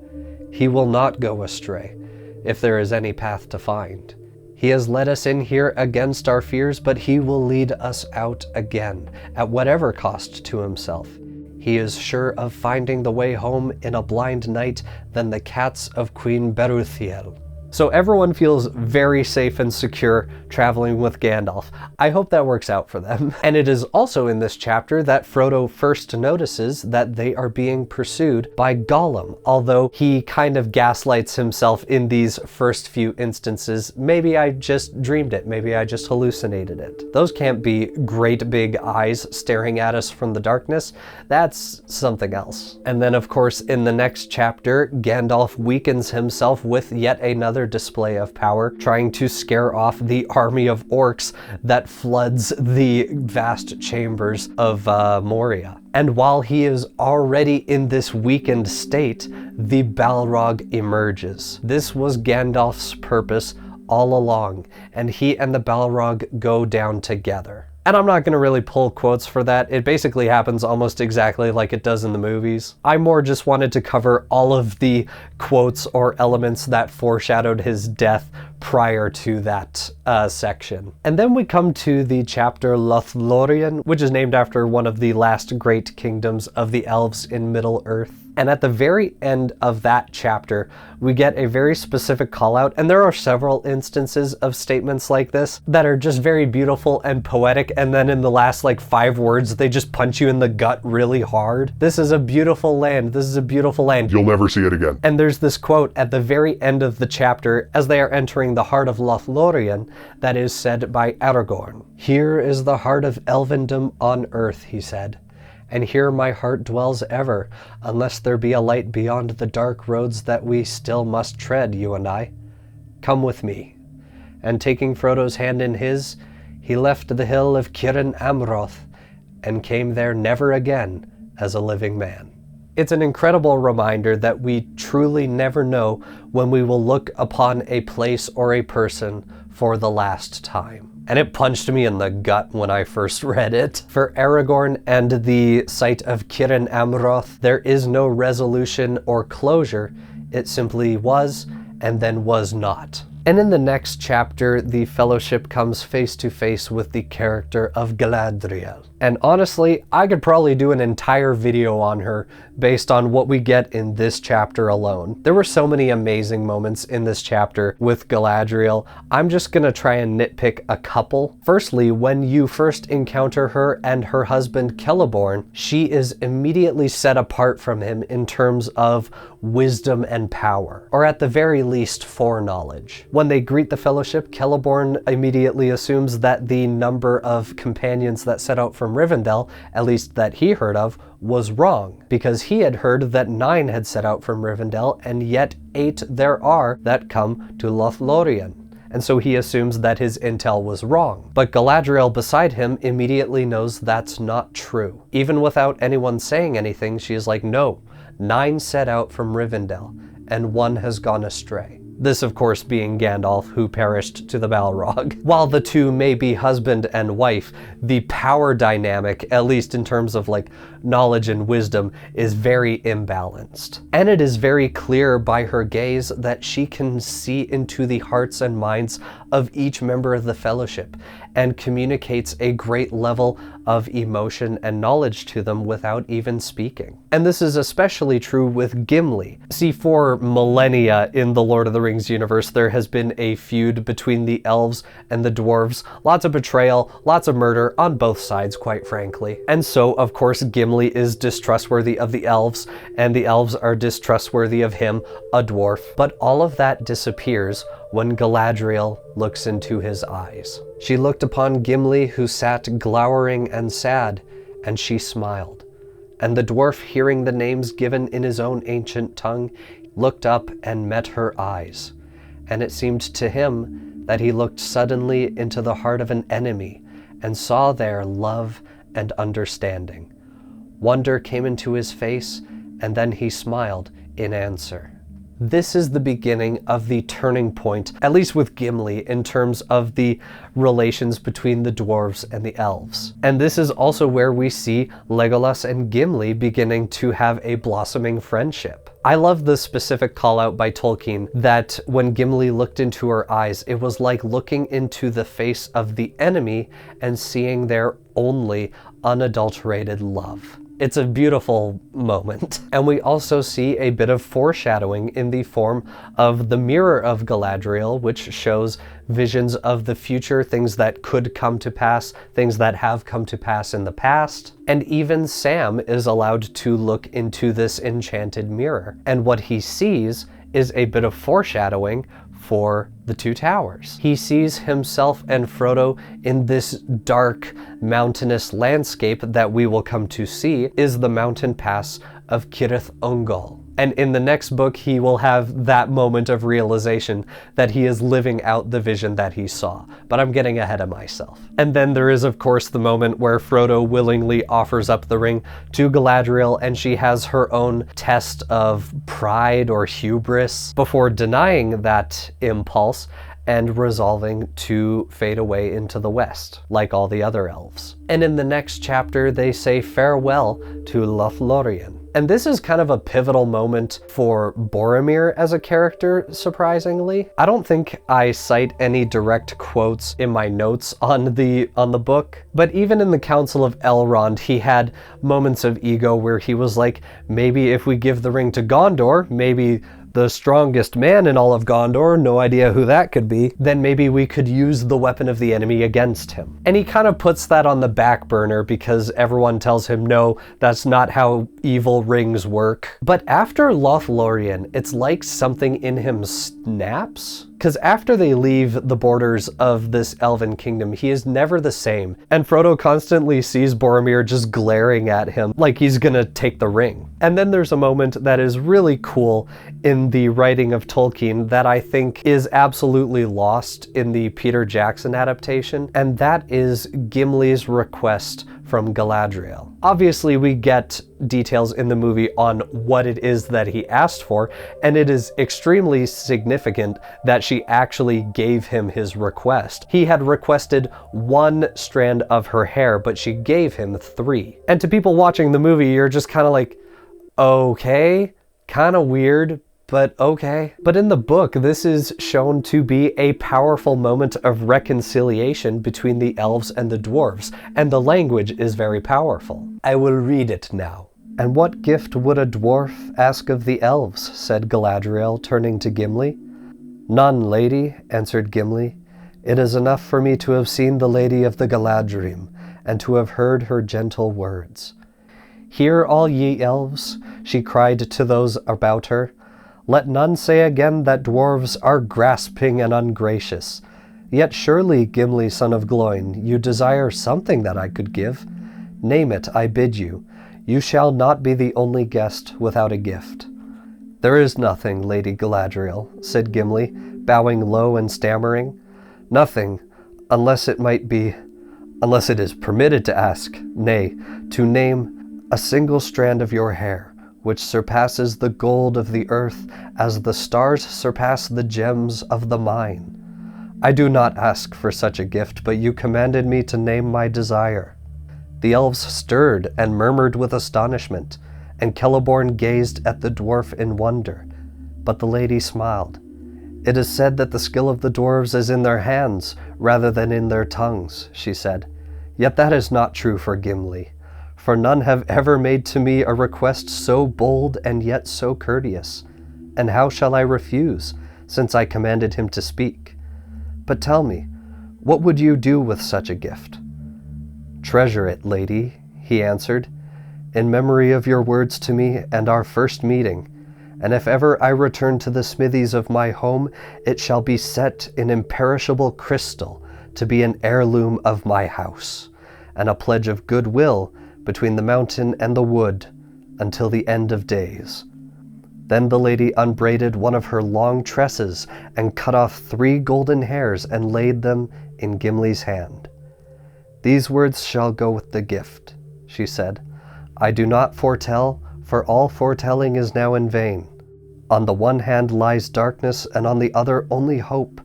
He will not go astray, if there is any path to find. He has led us in here against our fears, but he will lead us out again, at whatever cost to himself. He is sure of finding the way home in a blind night than the cats of Queen Beruthiel." So everyone feels very safe and secure traveling with Gandalf. I hope that works out for them. And it is also in this chapter that Frodo first notices that they are being pursued by Gollum, although he kind of gaslights himself in these first few instances. Maybe I just dreamed it, maybe I just hallucinated it. Those can't be great big eyes staring at us from the darkness. That's something else. And then of course in the next chapter, Gandalf weakens himself with yet another display of power, trying to scare off the army of orcs that floods the vast chambers of Moria. And while he is already in this weakened state, the Balrog emerges. This was Gandalf's purpose all along, and he and the Balrog go down together. And I'm not going to really pull quotes for that. It basically happens almost exactly like it does in the movies. I more just wanted to cover all of the quotes or elements that foreshadowed his death prior to that section. And then we come to the chapter Lothlorien, which is named after one of the last great kingdoms of the elves in Middle-earth. And at the very end of that chapter, we get a very specific call out, and there are several instances of statements like this that are just very beautiful and poetic, and then in the last like 5 words, they just punch you in the gut really hard. This is a beautiful land. This is a beautiful land. You'll never see it again. And there's this quote at the very end of the chapter as they are entering the heart of Lothlorien that is said by Aragorn. "Here is the heart of elvendom on earth," he said. "And here my heart dwells ever, unless there be a light beyond the dark roads that we still must tread, you and I. Come with me." And taking Frodo's hand in his, he left the hill of Ciryn Amroth, and came there never again as a living man. It's an incredible reminder that we truly never know when we will look upon a place or a person for the last time. And it punched me in the gut when I first read it. For Aragorn and the site of Ciryn Amroth, there is no resolution or closure. It simply was, and then was not. And in the next chapter, the Fellowship comes face to face with the character of Galadriel. And honestly, I could probably do an entire video on her based on what we get in this chapter alone. There were so many amazing moments in this chapter with Galadriel. I'm just gonna try and nitpick a couple. Firstly, when you first encounter her and her husband Celeborn, she is immediately set apart from him in terms of wisdom and power, or at the very least foreknowledge. When they greet the Fellowship, Celeborn immediately assumes that the number of companions that set out from Rivendell, at least that he heard of, was wrong, because he had heard that 9 had set out from Rivendell, and yet 8 there are that come to Lothlorien. and so he assumes that his intel was wrong. But Galadriel beside him immediately knows that's not true. Even without anyone saying anything, she is like, no, 9 set out from Rivendell, and 1 has gone astray. This, of course, being Gandalf, who perished to the Balrog. While the two may be husband and wife, the power dynamic, at least in terms of like knowledge and wisdom, is very imbalanced. And it is very clear by her gaze that she can see into the hearts and minds of each member of the Fellowship, and communicates a great level of emotion and knowledge to them without even speaking. And this is especially true with Gimli. See, for millennia in the Lord of the Rings universe, there has been a feud between the elves and the dwarves. Lots of betrayal, lots of murder on both sides, quite frankly. And so, of course, Gimli is distrustworthy of the elves, and the elves are distrustworthy of him, a dwarf. But all of that disappears when Galadriel looks into his eyes. She looked upon Gimli, who sat glowering and sad, and she smiled. And the dwarf, hearing the names given in his own ancient tongue, looked up and met her eyes. And it seemed to him that he looked suddenly into the heart of an enemy, and saw there love and understanding. Wonder came into his face, and then he smiled in answer. This is the beginning of the turning point, at least with Gimli, in terms of the relations between the dwarves and the elves. And this is also where we see Legolas and Gimli beginning to have a blossoming friendship. I love the specific call out by Tolkien that when Gimli looked into her eyes, it was like looking into the face of the enemy and seeing their only unadulterated love. It's a beautiful moment. And we also see a bit of foreshadowing in the form of the Mirror of Galadriel, which shows visions of the future, things that could come to pass, things that have come to pass in the past. And even Sam is allowed to look into this enchanted mirror. And what he sees is a bit of foreshadowing for the Two Towers. He sees himself and Frodo in this dark, mountainous landscape that we will come to see is the mountain pass of Cirith Ungol. And in the next book, he will have that moment of realization that he is living out the vision that he saw. But I'm getting ahead of myself. And then there is, of course, the moment where Frodo willingly offers up the ring to Galadriel, and she has her own test of pride or hubris before denying that impulse and resolving to fade away into the west, like all the other elves. And in the next chapter, they say farewell to Lothlorien. And this is kind of a pivotal moment for Boromir as a character, surprisingly. I don't think I cite any direct quotes in my notes on the book, but even in the Council of Elrond, he had moments of ego where he was like, maybe if we give the ring to Gondor, maybe the strongest man in all of Gondor, no idea who that could be, then maybe we could use the weapon of the enemy against him. And he kind of puts that on the back burner because everyone tells him, no, that's not how evil rings work. But after Lothlorien, it's like something in him snaps. Because after they leave the borders of this elven kingdom, he is never the same. And Frodo constantly sees Boromir just glaring at him like he's gonna take the ring. And then there's a moment that is really cool in the writing of Tolkien that I think is absolutely lost in the Peter Jackson adaptation, and that is Gimli's request from Galadriel. Obviously, we get details in the movie on what it is that he asked for, and it is extremely significant that she actually gave him his request. He had requested 1 strand of her hair, but she gave him 3. And to people watching the movie, you're just kind of like, okay, kind of weird, but okay. But in the book, this is shown to be a powerful moment of reconciliation between the elves and the dwarves, and the language is very powerful. I will read it now. "And what gift would a dwarf ask of the elves?" said Galadriel, turning to Gimli. "None, lady," answered Gimli. "It is enough for me to have seen the Lady of the Galadrim, and to have heard her gentle words. Hear all ye elves," she cried to those about her. "Let none say again that dwarves are grasping and ungracious. Yet surely, Gimli, son of Gloin, you desire something that I could give. Name it, I bid you. You shall not be the only guest without a gift." "There is nothing, Lady Galadriel," said Gimli, bowing low and stammering. Nothing, unless it is permitted to ask, nay, to name a single strand of your hair, which surpasses the gold of the earth as the stars surpass the gems of the mine. I do not ask for such a gift, but you commanded me to name my desire." The elves stirred and murmured with astonishment, and Celeborn gazed at the dwarf in wonder, but the lady smiled. "It is said that the skill of the dwarves is in their hands rather than in their tongues," she said. "Yet that is not true for Gimli, for none have ever made to me a request so bold and yet so courteous. And how shall I refuse, since I commanded him to speak? But tell me, what would you do with such a gift?" "Treasure it, lady," he answered, "in memory of your words to me and our first meeting. And if ever I return to the smithies of my home, it shall be set in imperishable crystal to be an heirloom of my house, and a pledge of goodwill between the mountain and the wood until the end of days." Then the lady unbraided one of her long tresses and cut off 3 golden hairs and laid them in Gimli's hand. "These words shall go with the gift," she said. "I do not foretell, for all foretelling is now in vain. On the one hand lies darkness, and on the other only hope.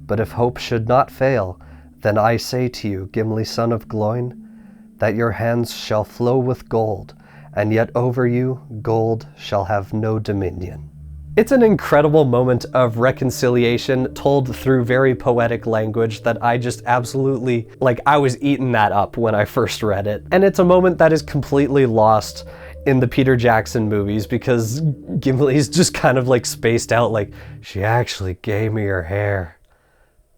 But if hope should not fail, then I say to you, Gimli son of Gloin, that your hands shall flow with gold, and yet over you gold shall have no dominion." It's an incredible moment of reconciliation told through very poetic language that I just absolutely, I was eating that up when I first read it. And it's a moment that is completely lost in the Peter Jackson movies because Gimli's just kind of spaced out, "She actually gave me her hair.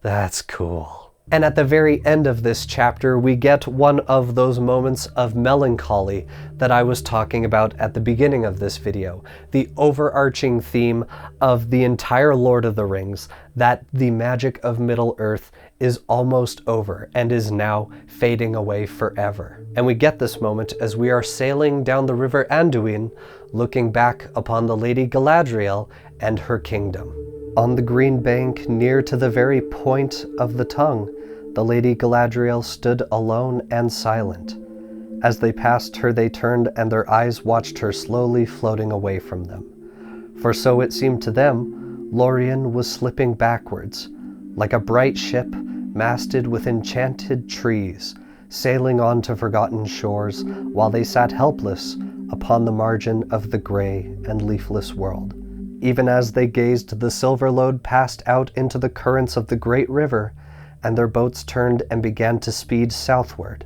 That's cool." And at the very end of this chapter, we get one of those moments of melancholy that I was talking about at the beginning of this video. The overarching theme of the entire Lord of the Rings, that the magic of Middle-earth is almost over and is now fading away forever. And we get this moment as we are sailing down the river Anduin, looking back upon the Lady Galadriel and her kingdom. On the green bank, near to the very point of the tongue, the Lady Galadriel stood alone and silent. As they passed her, they turned, and their eyes watched her slowly floating away from them. For so it seemed to them, Lorien was slipping backwards, like a bright ship masted with enchanted trees, sailing on to forgotten shores, while they sat helpless upon the margin of the grey and leafless world. Even as they gazed, the silver load passed out into the currents of the great river, and their boats turned and began to speed southward.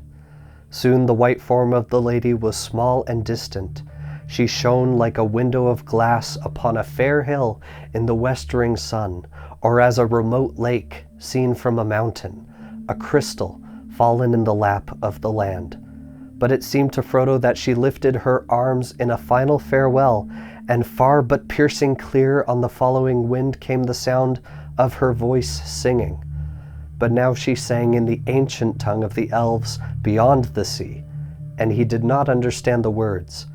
Soon the white form of the lady was small and distant. She shone like a window of glass upon a fair hill in the westering sun, or as a remote lake seen from a mountain, a crystal fallen in the lap of the land. But it seemed to Frodo that she lifted her arms in a final farewell, and far but piercing clear on the following wind came the sound of her voice singing. But now she sang in the ancient tongue of the elves beyond the sea, and he did not understand the words.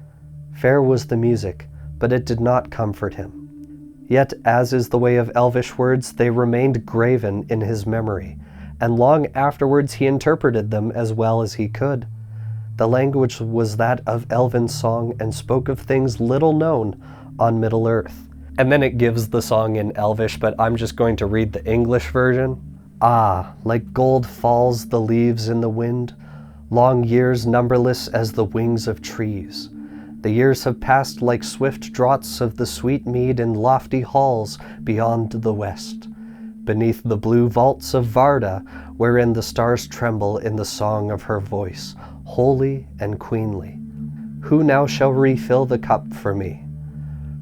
Fair was the music, but it did not comfort him. Yet, as is the way of elvish words, they remained graven in his memory, and long afterwards he interpreted them as well as he could. The language was that of elven song and spoke of things little known on Middle-earth. And then it gives the song in Elvish, but I'm just going to read the English version. "Ah, like gold falls the leaves in the wind, long years numberless as the wings of trees. The years have passed like swift draughts of the sweet mead in lofty halls beyond the west, beneath the blue vaults of Varda, wherein the stars tremble in the song of her voice, holy and queenly. Who now shall refill the cup for me?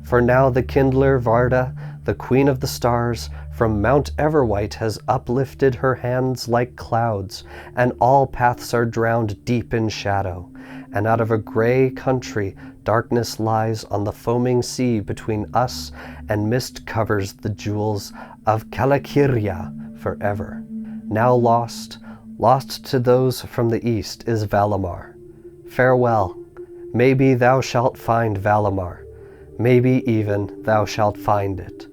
For now the kindler Varda, the queen of the stars, from Mount Everwhite has uplifted her hands like clouds, and all paths are drowned deep in shadow, and out of a grey country darkness lies on the foaming sea between us, and mist covers the jewels of Calakiria forever. Now lost, lost to those from the east is Valimar. Farewell, maybe thou shalt find Valimar, maybe even thou shalt find it.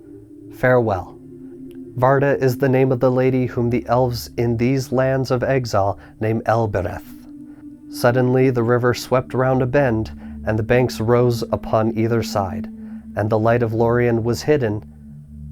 Farewell." Varda is the name of the lady whom the elves in these lands of exile name Elbereth. Suddenly the river swept round a bend, and the banks rose upon either side, and the light of Lorien was hidden.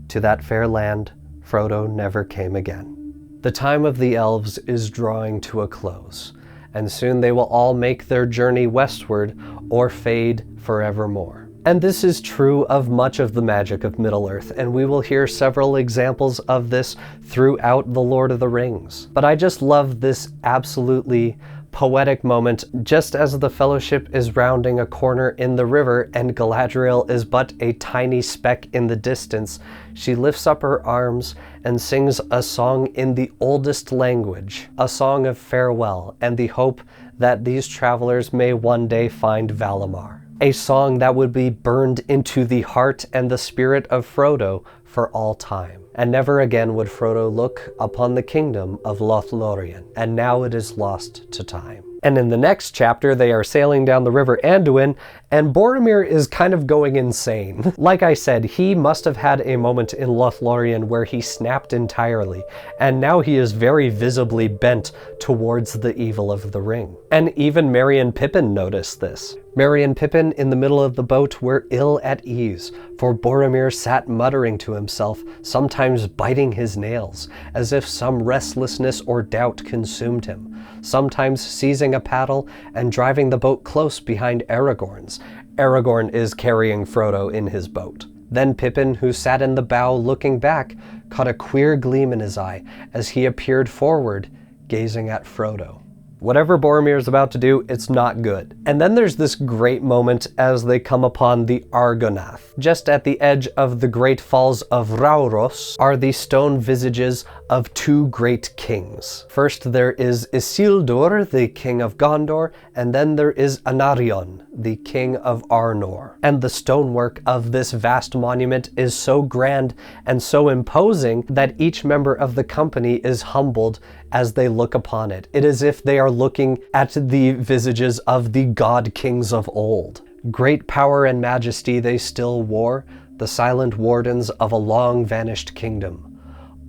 To that fair land Frodo never came again. The time of the elves is drawing to a close, and soon they will all make their journey westward or fade forevermore. And this is true of much of the magic of Middle-earth, and we will hear several examples of this throughout The Lord of the Rings. But I just love this absolutely poetic moment just as the Fellowship is rounding a corner in the river and Galadriel is but a tiny speck in the distance. She lifts up her arms and sings a song in the oldest language, a song of farewell and the hope that these travelers may one day find Valimar. A song that would be burned into the heart and the spirit of Frodo for all time. And never again would Frodo look upon the kingdom of Lothlorien, and now it is lost to time. And in the next chapter, they are sailing down the river Anduin, and Boromir is kind of going insane. Like I said, he must have had a moment in Lothlorien where he snapped entirely, and now he is very visibly bent towards the evil of the ring. And even Merry and Pippin noticed this. Merry and Pippin in the middle of the boat were ill at ease, for Boromir sat muttering to himself, sometimes biting his nails, as if some restlessness or doubt consumed him, sometimes seizing a paddle and driving the boat close behind Aragorn's. Aragorn is carrying Frodo in his boat. Then Pippin, who sat in the bow looking back, caught a queer gleam in his eye as he appeared forward, gazing at Frodo. Whatever Boromir is about to do, it's not good. And then there's this great moment as they come upon the Argonath. Just at the edge of the great falls of Rauros are the stone visages of two great kings. First there is Isildur, the king of Gondor, and then there is Anarion, the king of Arnor. And the stonework of this vast monument is so grand and so imposing that each member of the company is humbled as they look upon it. It is as if they are looking at the visages of the god kings of old. Great power and majesty they still wore, the silent wardens of a long vanished kingdom.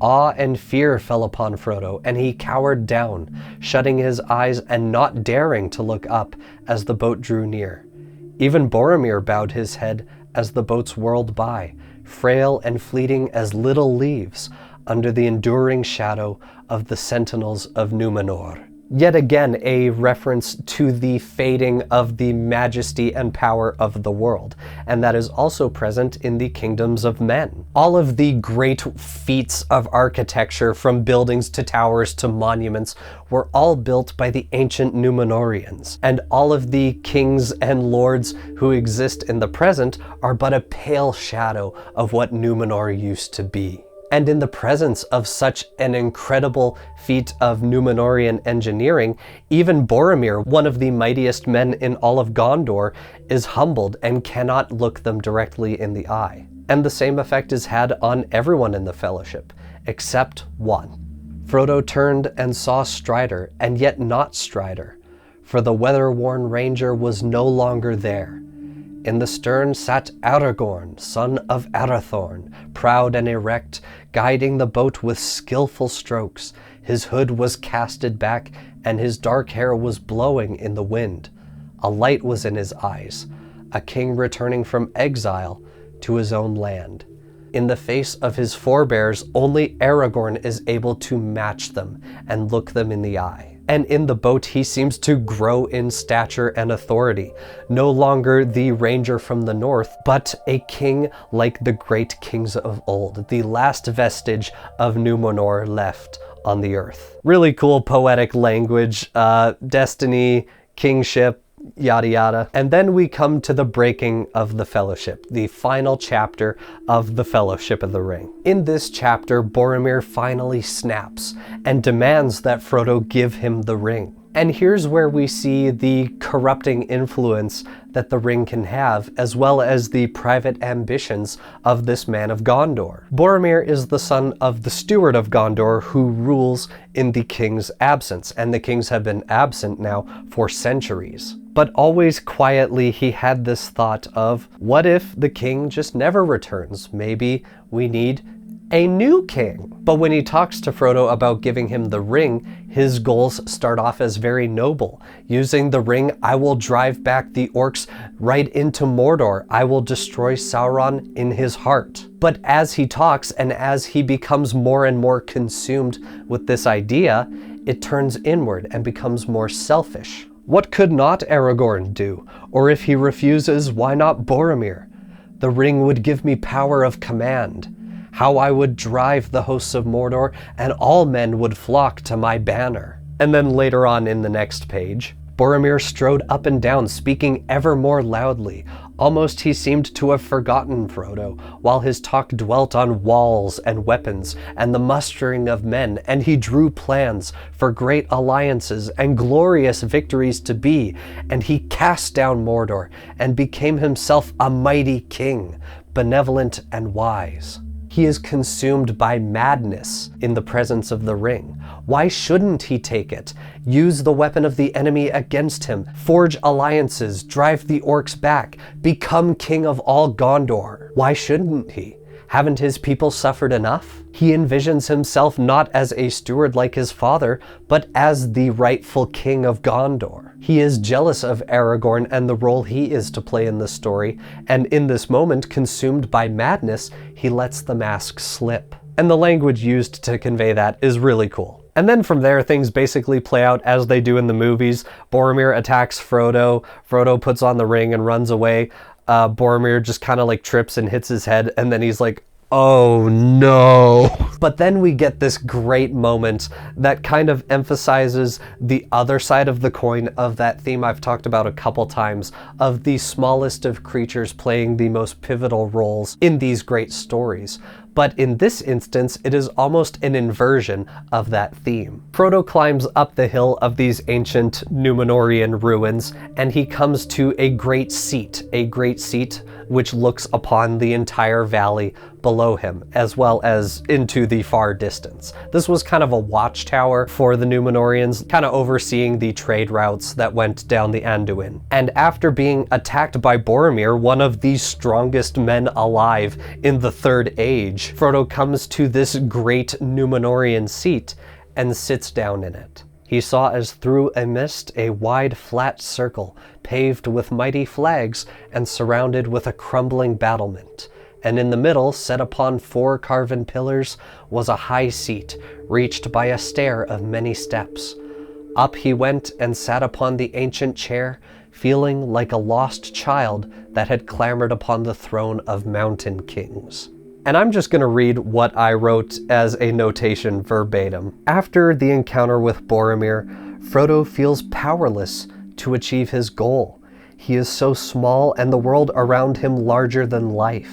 Awe and fear fell upon Frodo, and he cowered down, shutting his eyes and not daring to look up as the boat drew near. Even Boromir bowed his head as the boats whirled by, frail and fleeting as little leaves, under the enduring shadow of the sentinels of Numenor. Yet again, a reference to the fading of the majesty and power of the world, and that is also present in the kingdoms of men. All of the great feats of architecture, from buildings to towers to monuments, were all built by the ancient Numenorians, and all of the kings and lords who exist in the present are but a pale shadow of what Numenor used to be. And in the presence of such an incredible feat of Numenorian engineering, even Boromir, one of the mightiest men in all of Gondor, is humbled and cannot look them directly in the eye. And the same effect is had on everyone in the Fellowship, except one. Frodo turned and saw Strider, and yet not Strider, for the weather-worn ranger was no longer there. In the stern sat Aragorn, son of Arathorn, proud and erect, guiding the boat with skillful strokes. His hood was casted back, and his dark hair was blowing in the wind. A light was in his eyes, a king returning from exile to his own land. In the face of his forebears, only Aragorn is able to match them and look them in the eye. And in the boat he seems to grow in stature and authority, no longer the ranger from the north, but a king like the great kings of old, the last vestige of Numenor left on the earth. Really cool poetic language, destiny, kingship, yada yada. And then we come to the breaking of the Fellowship, the final chapter of the Fellowship of the Ring. In this chapter, Boromir finally snaps and demands that Frodo give him the ring. And here's where we see the corrupting influence that the ring can have, as well as the private ambitions of this man of Gondor. Boromir is the son of the steward of Gondor, who rules in the king's absence, and the kings have been absent now for centuries. But always quietly he had this thought of, what if the king just never returns? Maybe we need a new king. But when he talks to Frodo about giving him the ring, his goals start off as very noble. Using the ring, I will drive back the orcs right into Mordor. I will destroy Sauron in his heart. But as he talks and as he becomes more and more consumed with this idea, it turns inward and becomes more selfish. What could not Aragorn do? Or if he refuses, why not Boromir? The ring would give me power of command. How I would drive the hosts of Mordor, and all men would flock to my banner. And then later on in the next page, Boromir strode up and down, speaking ever more loudly. Almost he seemed to have forgotten Frodo, while his talk dwelt on walls and weapons and the mustering of men, and he drew plans for great alliances and glorious victories to be, and he cast down Mordor and became himself a mighty king, benevolent and wise. He is consumed by madness in the presence of the ring. Why shouldn't he take it? Use the weapon of the enemy against him, forge alliances, drive the orcs back, become king of all Gondor. Why shouldn't he? Haven't his people suffered enough? He envisions himself not as a steward like his father, but as the rightful king of Gondor. He is jealous of Aragorn and the role he is to play in the story, and in this moment, consumed by madness, he lets the mask slip. And the language used to convey that is really cool. And then from there, things basically play out as they do in the movies. Boromir attacks Frodo. Frodo puts on the ring and runs away. Boromir just kind of like trips and hits his head, and then he's like, oh no. But then we get this great moment that kind of emphasizes the other side of the coin of that theme I've talked about a couple times, of the smallest of creatures playing the most pivotal roles in these great stories. But in this instance, it is almost an inversion of that theme. Frodo climbs up the hill of these ancient Númenórean ruins, and he comes to a great seat which looks upon the entire valley below him, as well as into the far distance. This was kind of a watchtower for the Númenóreans, kind of overseeing the trade routes that went down the Anduin. And after being attacked by Boromir, one of the strongest men alive in the Third Age, Frodo comes to this great Númenórean seat and sits down in it. He saw as through a mist a wide flat circle, paved with mighty flags and surrounded with a crumbling battlement. And in the middle, set upon 4 carven pillars, was a high seat, reached by a stair of many steps. Up he went and sat upon the ancient chair, feeling like a lost child that had clambered upon the throne of mountain kings. And I'm just going to read what I wrote as a notation verbatim. After the encounter with Boromir, Frodo feels powerless to achieve his goal. He is so small and the world around him larger than life.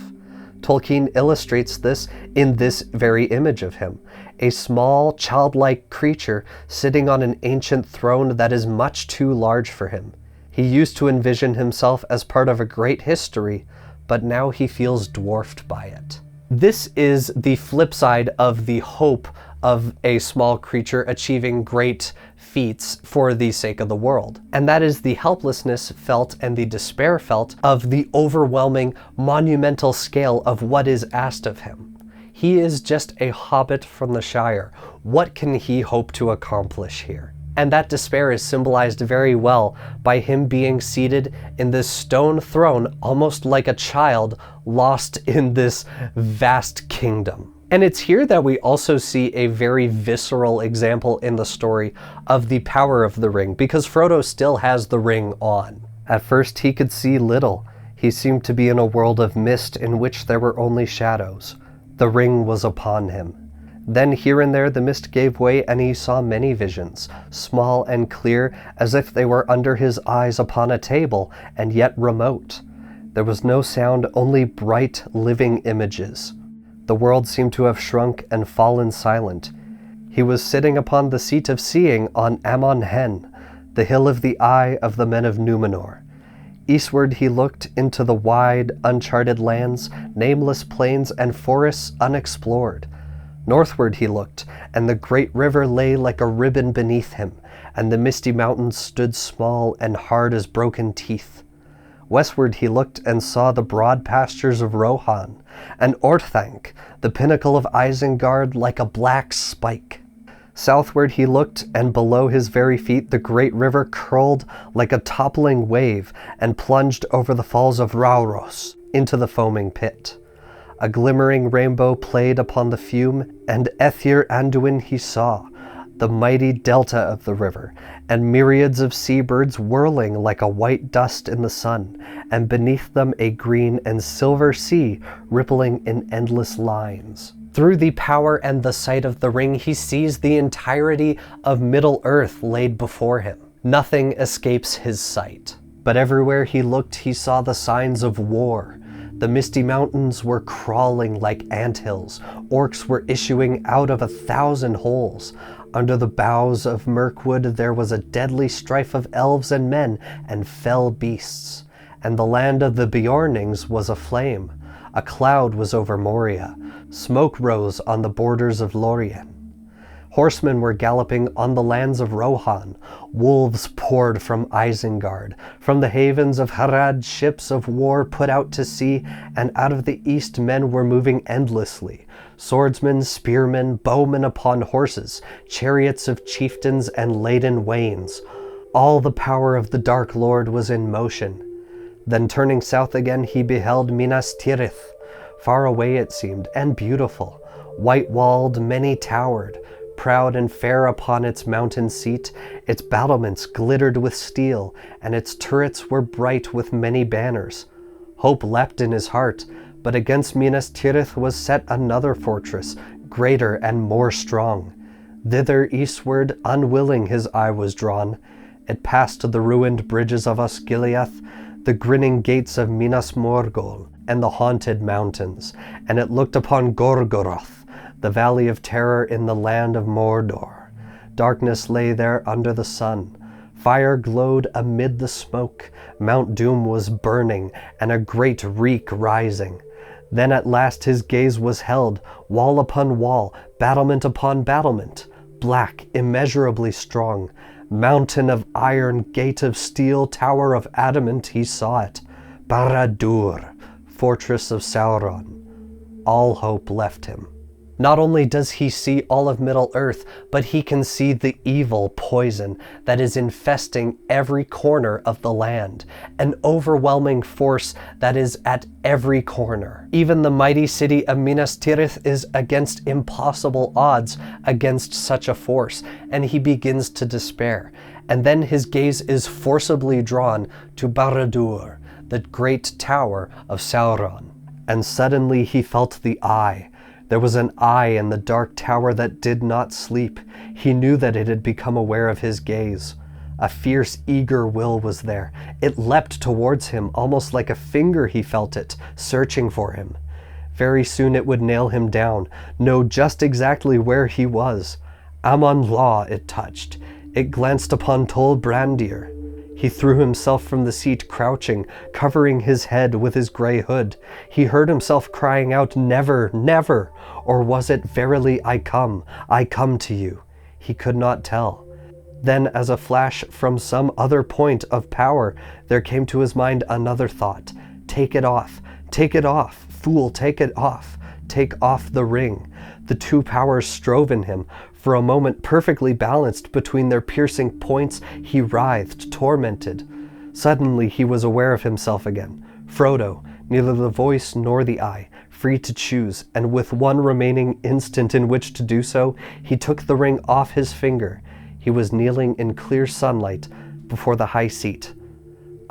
Tolkien illustrates this in this very image of him, a small, childlike creature sitting on an ancient throne that is much too large for him. He used to envision himself as part of a great history, but now he feels dwarfed by it. This is the flip side of the hope of a small creature achieving great feats for the sake of the world. And that is the helplessness felt and the despair felt of the overwhelming, monumental scale of what is asked of him. He is just a hobbit from the Shire. What can he hope to accomplish here? And that despair is symbolized very well by him being seated in this stone throne, almost like a child lost in this vast kingdom. And it's here that we also see a very visceral example in the story of the power of the ring, because Frodo still has the ring on. At first he could see little. He seemed to be in a world of mist in which there were only shadows. The ring was upon him. Then here and there the mist gave way and he saw many visions, small and clear as if they were under his eyes upon a table, and yet remote. There was no sound, only bright, living images. The world seemed to have shrunk and fallen silent. He was sitting upon the seat of seeing on Amon Hen, the hill of the eye of the men of Númenor. Eastward he looked into the wide, uncharted lands, nameless plains and forests unexplored. Northward he looked, and the great river lay like a ribbon beneath him, and the misty mountains stood small and hard as broken teeth. Westward he looked and saw the broad pastures of Rohan, and Orthanc, the pinnacle of Isengard, like a black spike. Southward he looked, and below his very feet the great river curled like a toppling wave and plunged over the falls of Rauros into the foaming pit. A glimmering rainbow played upon the fume, and Ethir Anduin he saw, the mighty delta of the river, and myriads of seabirds whirling like a white dust in the sun, and beneath them a green and silver sea rippling in endless lines. Through the power and the sight of the ring, he sees the entirety of Middle-earth laid before him. Nothing escapes his sight. But everywhere he looked, he saw the signs of war. The misty mountains were crawling like anthills. Orcs were issuing out of 1,000 holes. Under the boughs of Mirkwood there was a deadly strife of elves and men and fell beasts. And the land of the Bjornings was aflame. A cloud was over Moria. Smoke rose on the borders of Lorien. Horsemen were galloping on the lands of Rohan. Wolves poured from Isengard. From the havens of Harad ships of war put out to sea, and out of the east men were moving endlessly. Swordsmen, spearmen, bowmen upon horses, chariots of chieftains and laden wains. All the power of the Dark Lord was in motion. Then turning south again he beheld Minas Tirith. Far away it seemed, and beautiful, white-walled, many-towered, proud and fair upon its mountain seat. Its battlements glittered with steel, and its turrets were bright with many banners. Hope leapt in his heart, but against Minas Tirith was set another fortress, greater and more strong. Thither eastward, unwilling, his eye was drawn. It passed the ruined bridges of Osgiliath, the grinning gates of Minas Morgul, and the haunted mountains, and it looked upon Gorgoroth, the valley of terror in the land of Mordor. Darkness lay there under the sun. Fire glowed amid the smoke. Mount Doom was burning, and a great reek rising. Then at last his gaze was held, wall upon wall, battlement upon battlement, black, immeasurably strong. Mountain of iron, gate of steel, tower of adamant, he saw it. Barad-dûr, fortress of Sauron. All hope left him. Not only does he see all of Middle-earth, but he can see the evil poison that is infesting every corner of the land, an overwhelming force that is at every corner. Even the mighty city of Minas Tirith is against impossible odds against such a force, and he begins to despair. And then his gaze is forcibly drawn to Barad-dûr, the great tower of Sauron. And suddenly he felt the eye. There was an eye in the dark tower that did not sleep. He knew that it had become aware of his gaze. A fierce, eager will was there. It leapt towards him, almost like a finger he felt it, searching for him. Very soon it would nail him down, know just exactly where he was. Amon Law it touched. It glanced upon Tol Brandir. He threw himself from the seat, crouching, covering his head with his grey hood. He heard himself crying out, "Never, never!" Or was it, "Verily I come to you"? He could not tell. Then, as a flash from some other point of power, there came to his mind another thought. Take it off, fool, take it off. Take off the ring. The two powers strove in him. For a moment, perfectly balanced between their piercing points, he writhed, tormented. Suddenly he was aware of himself again. Frodo, neither the voice nor the eye, free to choose, and with one remaining instant in which to do so, he took the ring off his finger. He was kneeling in clear sunlight before the high seat.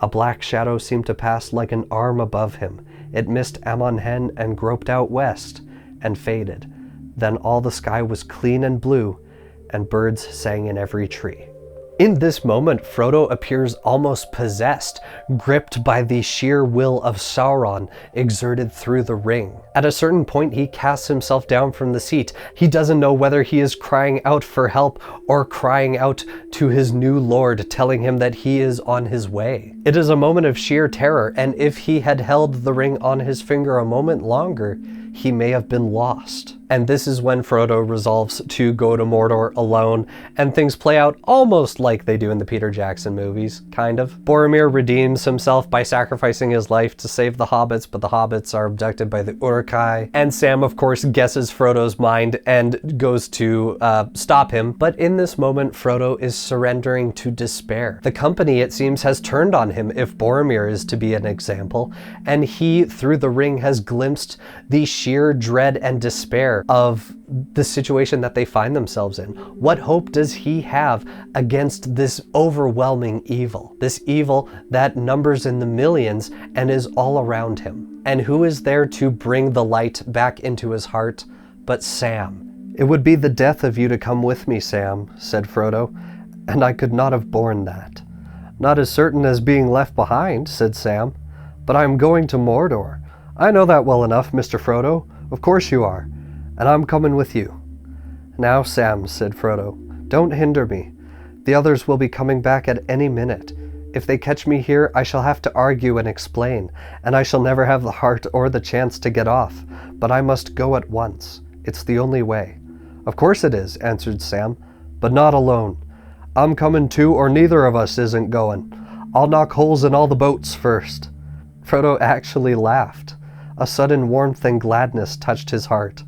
A black shadow seemed to pass like an arm above him. It missed Amon Hen and groped out west, and faded. Then all the sky was clean and blue, and birds sang in every tree. In this moment, Frodo appears almost possessed, gripped by the sheer will of Sauron exerted through the ring. At a certain point, he casts himself down from the seat. He doesn't know whether he is crying out for help or crying out to his new lord, telling him that he is on his way. It is a moment of sheer terror, and if he had held the ring on his finger a moment longer, he may have been lost. And this is when Frodo resolves to go to Mordor alone, and things play out almost like they do in the Peter Jackson movies, kind of. Boromir redeems himself by sacrificing his life to save the hobbits, but the hobbits are abducted by the Uruk-hai. And Sam, of course, guesses Frodo's mind and goes to stop him. But in this moment, Frodo is surrendering to despair. The company, it seems, has turned on him, if Boromir is to be an example, and he, through the ring, has glimpsed the sheer dread and despair of the situation that they find themselves in. What hope does he have against this overwhelming evil? This evil that numbers in the millions and is all around him. And who is there to bring the light back into his heart but Sam? "It would be the death of you to come with me, Sam," said Frodo, "and I could not have borne that." "Not as certain as being left behind," said Sam, "but I am going to Mordor. I know that well enough, Mr. Frodo. Of course you are. And I'm coming with you." "Now, Sam," said Frodo, "don't hinder me. The others will be coming back at any minute. If they catch me here, I shall have to argue and explain, and I shall never have the heart or the chance to get off. But I must go at once. It's the only way." "Of course it is," answered Sam, "but not alone. I'm coming too, or neither of us isn't going. I'll knock holes in all the boats first." Frodo actually laughed. A sudden warmth and gladness touched his heart.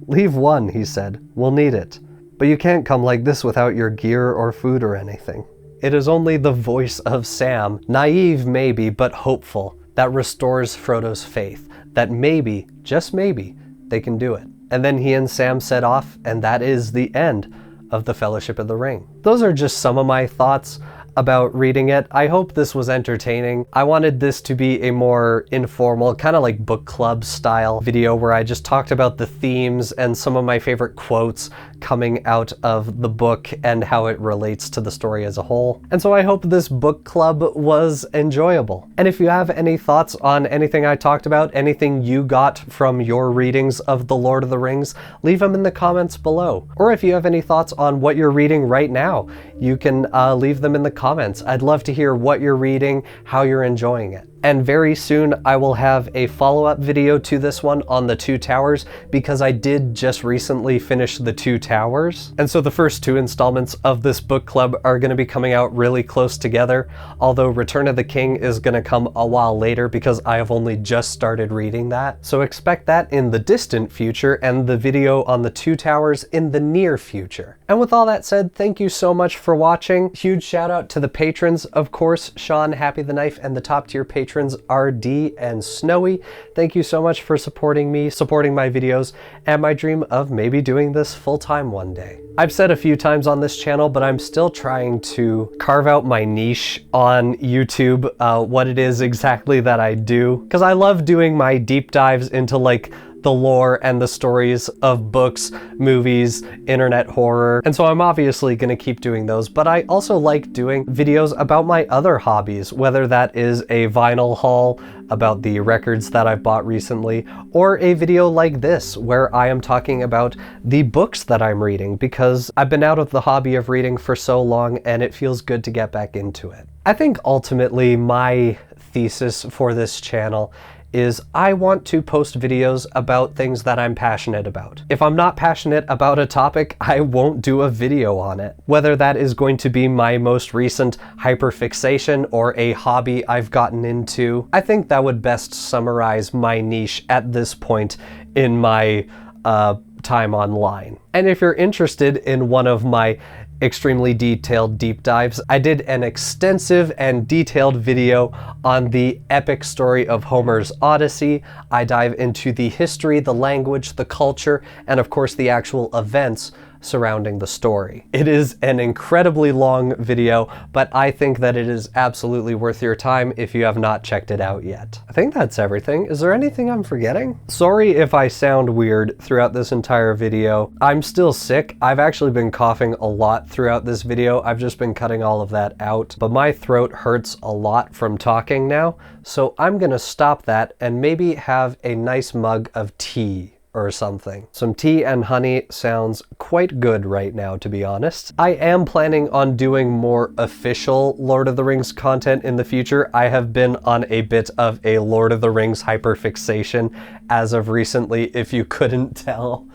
"Leave one," he said. "We'll need it. But you can't come like this without your gear or food or anything." It is only the voice of Sam, naive maybe, but hopeful, that restores Frodo's faith, that maybe, just maybe, they can do it. And then he and Sam set off, and that is the end of the Fellowship of the Ring. Those are just some of my thoughts about reading it. I hope this was entertaining. I wanted this to be a more informal, kind of like book club style video where I just talked about the themes and some of my favorite quotes coming out of the book and how it relates to the story as a whole. And so I hope this book club was enjoyable. And if you have any thoughts on anything I talked about, anything you got from your readings of The Lord of the Rings, leave them in the comments below. Or if you have any thoughts on what you're reading right now, you can leave them in the comments. I'd love to hear what you're reading, how you're enjoying it. And very soon I will have a follow-up video to this one on The Two Towers, because I did just recently finish The Two Towers. And so the first two installments of this book club are going to be coming out really close together, although Return of the King is going to come a while later because I have only just started reading that. So expect that in the distant future, and the video on The Two Towers in the near future. And with all that said, thank you so much for watching. Huge shout out to the patrons, of course, Sean, Happy the Knife, and the top tier patrons RD and Snowy. Thank you so much for supporting me, supporting my videos, and my dream of maybe doing this full-time one day. I've said a few times on this channel, but I'm still trying to carve out my niche on YouTube, what it is exactly that I do, because I love doing my deep dives into like the lore and the stories of books, movies, internet horror, and so I'm obviously going to keep doing those, but I also like doing videos about my other hobbies, whether that is a vinyl haul about the records that I've bought recently, or a video like this where I am talking about the books that I'm reading, because I've been out of the hobby of reading for so long and it feels good to get back into it. I think ultimately my thesis for this channel is I want to post videos about things that I'm passionate about. If I'm not passionate about a topic, I won't do a video on it. Whether that is going to be my most recent hyperfixation or a hobby I've gotten into, I think that would best summarize my niche at this point in my time online. And if you're interested in one of my extremely detailed deep dives, I did an extensive and detailed video on the epic story of Homer's Odyssey. I dive into the history, the language, the culture, and of course the actual events surrounding the story. It is an incredibly long video, but I think that it is absolutely worth your time if you have not checked it out yet. I think that's everything. Is there anything I'm forgetting? Sorry if I sound weird throughout this entire video. I'm still sick. I've actually been coughing a lot throughout this video. I've just been cutting all of that out, but my throat hurts a lot from talking now, so I'm gonna stop that and maybe have a nice mug of tea or something. Some tea and honey sounds quite good right now, to be honest. I am planning on doing more official Lord of the Rings content in the future. I have been on a bit of a Lord of the Rings hyperfixation as of recently, if you couldn't tell.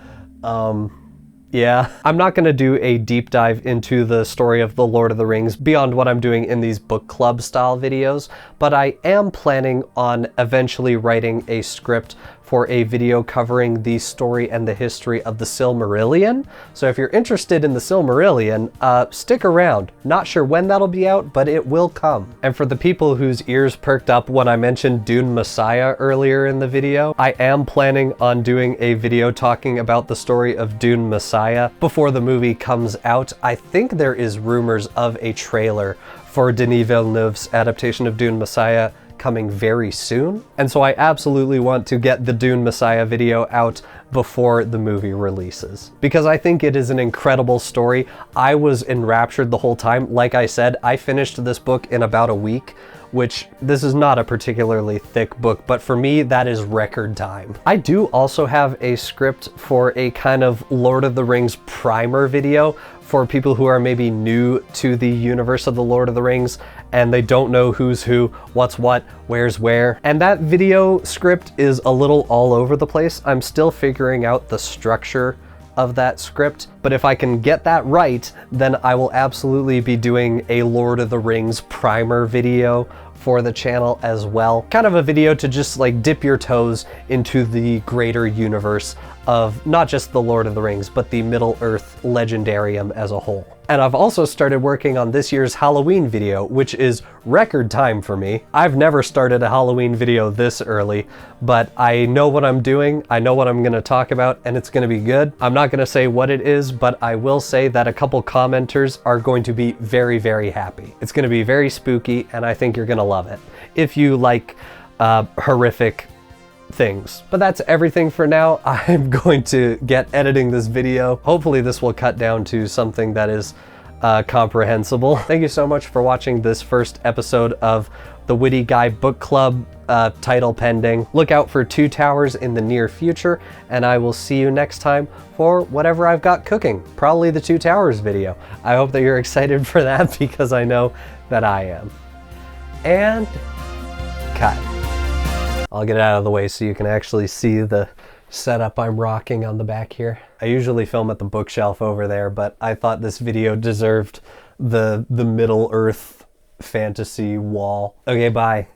Yeah. I'm not going to do a deep dive into the story of The Lord of the Rings beyond what I'm doing in these book club style videos, but I am planning on eventually writing a script for a video covering the story and the history of the Silmarillion. So if you're interested in the Silmarillion, stick around. Not sure when that'll be out, but it will come. And for the people whose ears perked up when I mentioned Dune Messiah earlier in the video, I am planning on doing a video talking about the story of Dune Messiah before the movie comes out. I think there is rumors of a trailer for Denis Villeneuve's adaptation of Dune Messiah coming very soon. And so I absolutely want to get the Dune Messiah video out before the movie releases, because I think it is an incredible story. I was enraptured the whole time. Like I said, I finished this book in about a week, which this is not a particularly thick book, but for me, that is record time. I do also have a script for a kind of Lord of the Rings primer video for people who are maybe new to the universe of the Lord of the Rings and they don't know who's who, what's what, where's where. And that video script is a little all over the place. I'm still figuring out the structure of that script, but if I can get that right, then I will absolutely be doing a Lord of the Rings primer video for the channel as well. Kind of a video to just like dip your toes into the greater universe of not just the Lord of the Rings, but the Middle-earth legendarium as a whole. And I've also started working on this year's Halloween video, which is record time for me. I've never started a Halloween video this early, but I know what I'm doing, I know what I'm gonna talk about, and it's gonna be good. I'm not gonna say what it is, but I will say that a couple commenters are going to be very, very happy. It's gonna be very spooky, and I think you're gonna love it. If you like horrific things. But that's everything for now. I'm going to get editing this video. Hopefully this will cut down to something that is comprehensible. Thank you so much for watching this first episode of the WhittyGuy Book Club, title pending. Look out for Two Towers in the near future, and I will see you next time for whatever I've got cooking. Probably the Two Towers video. I hope that you're excited for that because I know that I am. And cut. I'll get it out of the way so you can actually see the setup I'm rocking on the back here. I usually film at the bookshelf over there, but I thought this video deserved the Middle-earth fantasy wall. Okay, bye.